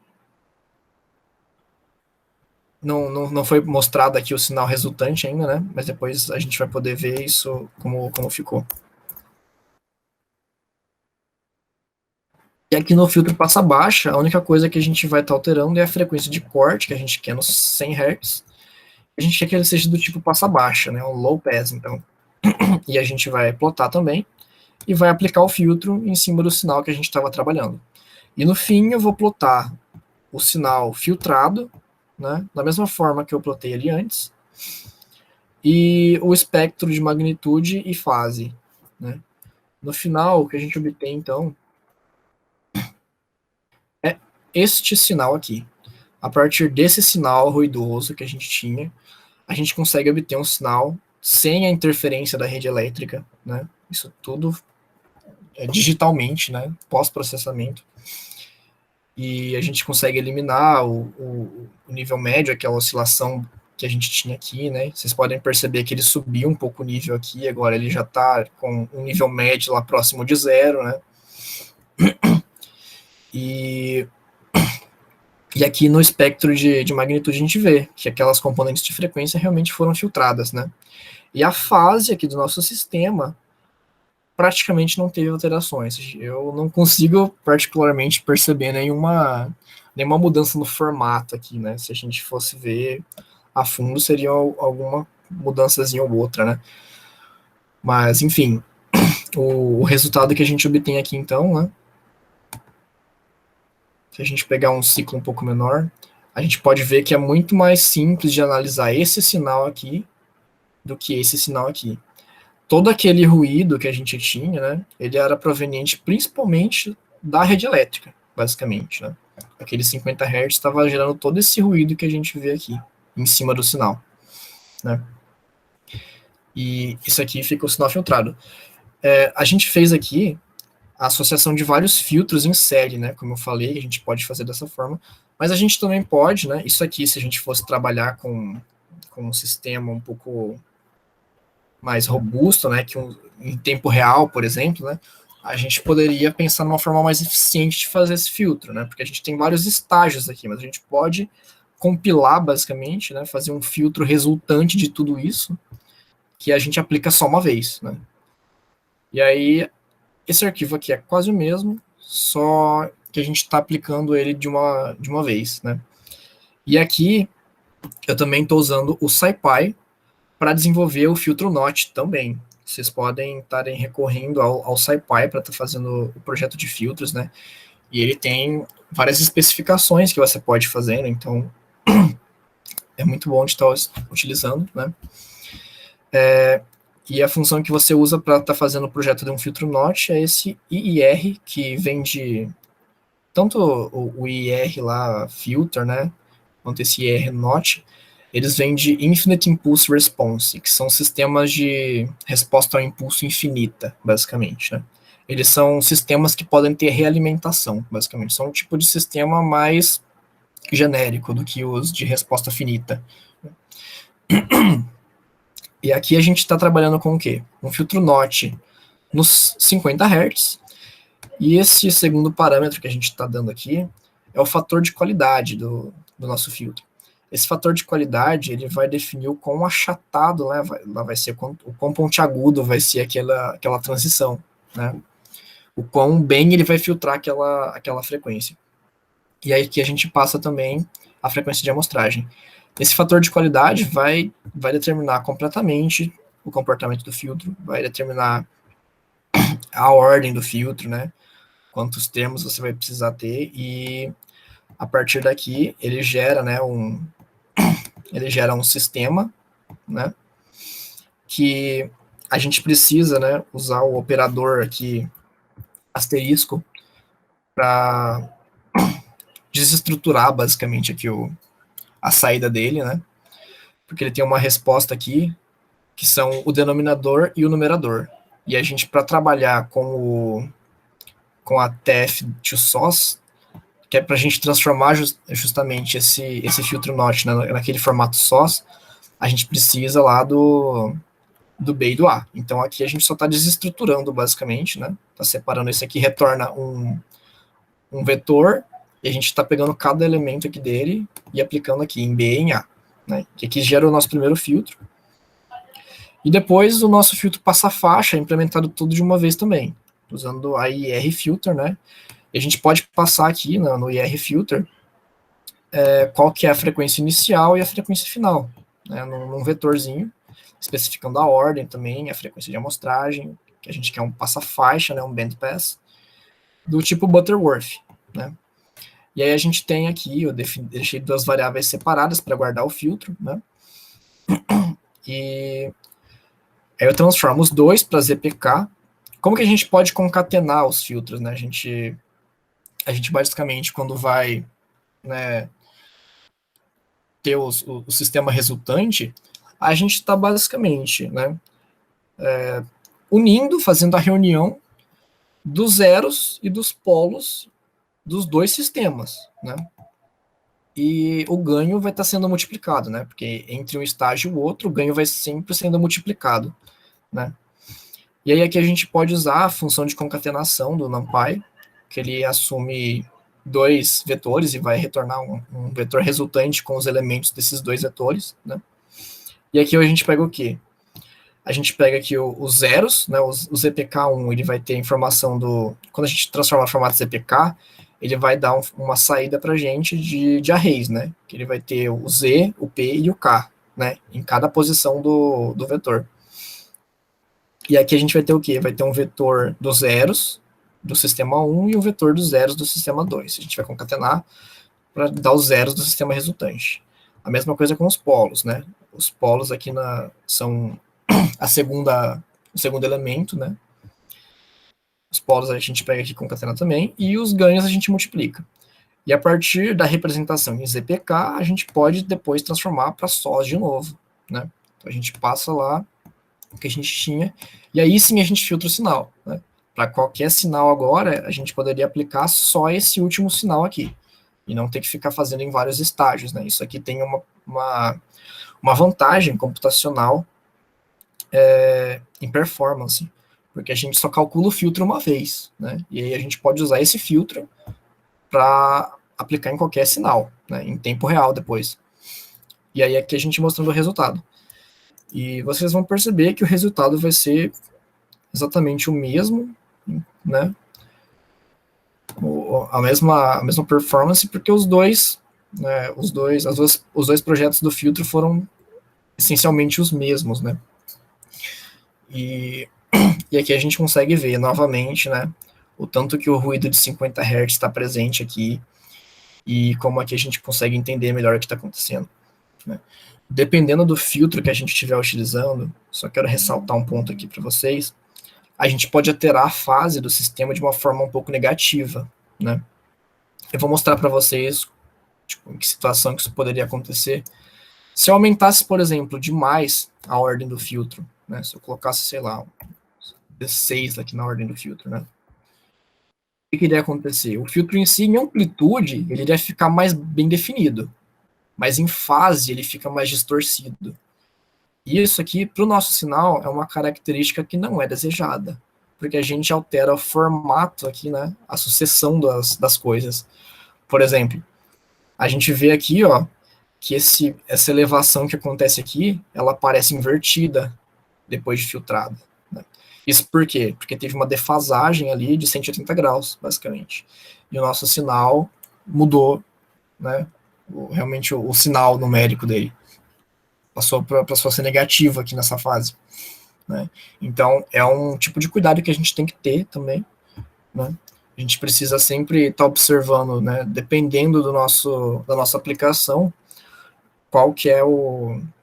não foi mostrado aqui o sinal resultante ainda, né? Mas depois a gente vai poder ver isso como ficou. E aqui no filtro passa baixa, a única coisa que a gente vai estar alterando é a frequência de corte, que a gente quer nos 100 Hz. A gente quer que ele seja do tipo passa baixa, né? O low pass, então. E a gente vai plotar também e vai aplicar o filtro em cima do sinal que a gente estava trabalhando. E no fim eu vou plotar o sinal filtrado, né, da mesma forma que eu plotei ali antes, e o espectro de magnitude e fase, né. No final, o que a gente obtém, então, é este sinal aqui. A partir desse sinal ruidoso que a gente tinha, a gente consegue obter um sinal sem a interferência da rede elétrica, né. Isso tudo digitalmente, né, pós-processamento. E a gente consegue eliminar o nível médio, aquela oscilação que a gente tinha aqui, né? Vocês podem perceber que ele subiu um pouco o nível aqui, agora ele já está com um nível médio lá próximo de zero, né? E aqui no espectro de magnitude a gente vê que aquelas componentes de frequência realmente foram filtradas, né? E a fase aqui do nosso sistema praticamente não teve alterações. Eu não consigo particularmente perceber nenhuma mudança no formato aqui, né? Se a gente fosse ver a fundo, seria alguma mudançazinha ou outra, né? Mas, enfim, o resultado que a gente obtém aqui, então, né? Se a gente pegar um ciclo um pouco menor, a gente pode ver que é muito mais simples de analisar esse sinal aqui do que esse sinal aqui. Todo aquele ruído que a gente tinha, né, ele era proveniente principalmente da rede elétrica, basicamente, né. Aquele 50 Hz estava gerando todo esse ruído que a gente vê aqui, em cima do sinal, né. E isso aqui fica o sinal filtrado. A gente fez aqui a associação de vários filtros em série, né, como eu falei, a gente pode fazer dessa forma, mas a gente também pode, né, isso aqui, se a gente fosse trabalhar com um sistema um pouco mais robusto, né, que em tempo real, por exemplo, né, a gente poderia pensar numa forma mais eficiente de fazer esse filtro, né, porque a gente tem vários estágios aqui, mas a gente pode compilar, basicamente, né, fazer um filtro resultante de tudo isso, que a gente aplica só uma vez, né. E aí, esse arquivo aqui é quase o mesmo, só que a gente está aplicando ele de uma vez, né. E aqui, eu também estou usando o SciPy para desenvolver o filtro NOT também. Vocês podem estarem recorrendo ao SciPy para estar fazendo o projeto de filtros, né? E ele tem várias especificações que você pode fazer, né? Então é muito bom de estar utilizando, né? E a função que você usa para estar fazendo o projeto de um filtro NOT é esse IIR, que vem de tanto o IIR lá, filter, né? Quanto esse IIR NOT, eles vêm de Infinite Impulse Response, que são sistemas de resposta ao impulso infinita, basicamente, né? Eles são sistemas que podem ter realimentação, basicamente. São um tipo de sistema mais genérico do que os de resposta finita. E aqui a gente está trabalhando com o quê? Um filtro NOT nos 50 Hz, e esse segundo parâmetro que a gente está dando aqui é o fator de qualidade do nosso filtro. Esse fator de qualidade, ele vai definir o quão achatado, né, vai ser o quão pontiagudo vai ser aquela transição, né? O quão bem ele vai filtrar aquela frequência. E aí que a gente passa também a frequência de amostragem. Esse fator de qualidade vai determinar completamente o comportamento do filtro, vai determinar a ordem do filtro, né? Quantos termos você vai precisar ter, e a partir daqui ele gera, né, ele gera um sistema, né, que a gente precisa, né, usar o operador aqui asterisco para desestruturar basicamente aqui a saída dele, né, porque ele tem uma resposta aqui que são o denominador e o numerador. E a gente, para trabalhar com a TF to source, que é para a gente transformar justamente esse filtro notch naquele formato source, a gente precisa lá do B e do A. Então aqui a gente só está desestruturando basicamente, né? Está separando esse aqui, retorna um vetor, e a gente está pegando cada elemento aqui dele e aplicando aqui em B e em A, né? Que aqui gera o nosso primeiro filtro. E depois o nosso filtro passa faixa, é implementado tudo de uma vez também, usando a IR filter, né? E a gente pode passar aqui no IR filter qual que é a frequência inicial e a frequência final, né? Num vetorzinho, especificando a ordem também, a frequência de amostragem, que a gente quer um passa-faixa, né, um bandpass, do tipo Butterworth, né? E aí a gente tem aqui, eu deixei duas variáveis separadas para guardar o filtro, né? E aí eu transformo os dois para ZPK. Como que a gente pode concatenar os filtros, né? A gente basicamente, quando vai, né, ter o sistema resultante, a gente está basicamente, né, unindo, fazendo a reunião dos zeros e dos polos dos dois sistemas, né? E o ganho vai estar sendo multiplicado, né? Porque entre um estágio e o outro, o ganho vai sempre sendo multiplicado, né? E aí aqui a gente pode usar a função de concatenação do NumPy, que ele assume dois vetores e vai retornar um vetor resultante com os elementos desses dois vetores, né? E aqui a gente pega o quê? A gente pega aqui os zeros, né? O ZPK1, ele vai ter a informação do... Quando a gente transforma o formato ZPK, ele vai dar uma saída para a gente de arrays, né? Que ele vai ter o Z, o P e o K, né? Em cada posição do vetor. E aqui a gente vai ter o quê? Vai ter um vetor dos zeros do sistema 1 e um vetor dos zeros do sistema 2. A gente vai concatenar para dar os zeros do sistema resultante. A mesma coisa com os polos, né? Os polos aqui são o segundo elemento, né? Os polos a gente pega aqui e concatena também, e os ganhos a gente multiplica. E a partir da representação em ZPK, a gente pode depois transformar para sós de novo, né? Então a gente passa lá o que a gente tinha, e aí sim a gente filtra o sinal, né? Para qualquer sinal agora, a gente poderia aplicar só esse último sinal aqui, e não ter que ficar fazendo em vários estágios, né? Isso aqui tem uma vantagem computacional em performance, porque a gente só calcula o filtro uma vez, né? E aí a gente pode usar esse filtro para aplicar em qualquer sinal, né? Em tempo real depois. E aí aqui a gente mostrando o resultado. E vocês vão perceber que o resultado vai ser exatamente o mesmo, né? A mesma performance, porque os dois projetos do filtro foram essencialmente os mesmos, né? E aqui a gente consegue ver novamente, né, o tanto que o ruído de 50 Hz está presente aqui, e como aqui a gente consegue entender melhor o que está acontecendo, né? Dependendo do filtro que a gente estiver utilizando, só quero ressaltar um ponto aqui para vocês, a gente pode alterar a fase do sistema de uma forma um pouco negativa, né? Eu vou mostrar para vocês, tipo, em que situação que isso poderia acontecer. Se eu aumentasse, por exemplo, demais a ordem do filtro, né? Se eu colocasse, sei lá, 16 aqui na ordem do filtro, né? O que iria acontecer? O filtro em si, em amplitude, ele iria ficar mais bem definido, mas em fase ele fica mais distorcido. E isso aqui, para o nosso sinal, é uma característica que não é desejada, porque a gente altera o formato aqui, né? A sucessão das coisas. Por exemplo, a gente vê aqui, ó, que essa elevação que acontece aqui, ela aparece invertida depois de filtrada. Né? Isso por quê? Porque teve uma defasagem ali de 180 graus, basicamente. E o nosso sinal mudou, né? Realmente o sinal numérico dele passou para só ser negativo aqui nessa fase. Né? Então, é um tipo de cuidado que a gente tem que ter também. Né? A gente precisa sempre estar observando, né, dependendo da nossa aplicação, qual que é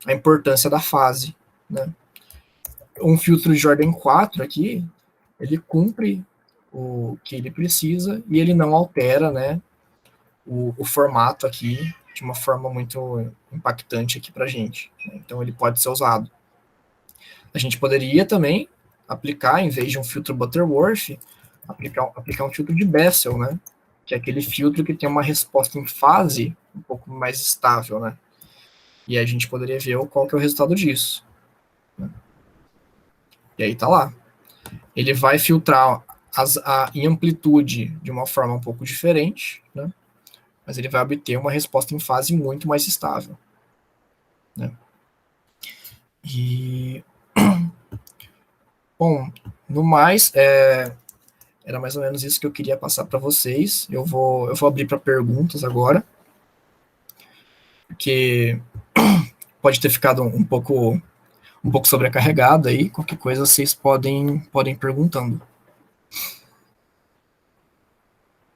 a importância da fase. Né? Um filtro de ordem 4 aqui, ele cumpre o que ele precisa e ele não altera, né, o formato aqui de uma forma muito impactante aqui para a gente. Né? Então, ele pode ser usado. A gente poderia também aplicar, em vez de um filtro Butterworth, aplicar um filtro de Bessel, né? Que é aquele filtro que tem uma resposta em fase um pouco mais estável, né? E a gente poderia ver qual que é o resultado disso. Né? E aí tá lá. Ele vai filtrar em amplitude de uma forma um pouco diferente, né? Mas ele vai obter uma resposta em fase muito mais estável. Né? E... Bom, no mais, era mais ou menos isso que eu queria passar para vocês. Eu vou abrir para perguntas agora, porque pode ter ficado um pouco sobrecarregado aí. Qualquer coisa vocês podem ir perguntando.